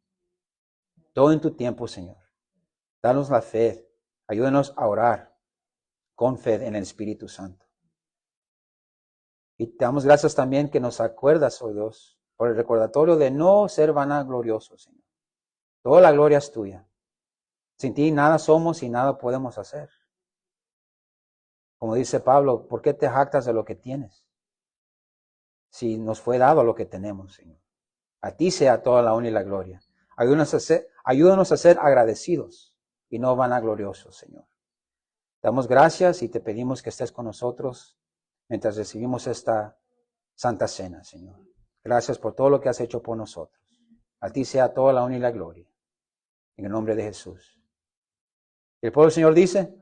Todo en tu tiempo, Señor. Danos la fe. Ayúdanos a orar con fe en el Espíritu Santo. Y te damos gracias también que nos acuerdas, oh Dios, por el recordatorio de no ser vanagloriosos, Señor. Toda la gloria es tuya. Sin ti nada somos y nada podemos hacer. Como dice Pablo, ¿por qué te jactas de lo que tienes? Si nos fue dado lo que tenemos, Señor. A ti sea toda la honra y la gloria. Ayúdanos a ser agradecidos y no vanagloriosos, Señor. Damos gracias y te pedimos que estés con nosotros mientras recibimos esta Santa Cena, Señor. Gracias por todo lo que has hecho por nosotros. A ti sea toda la honra y la gloria. En el nombre de Jesús. El pueblo del Señor dice...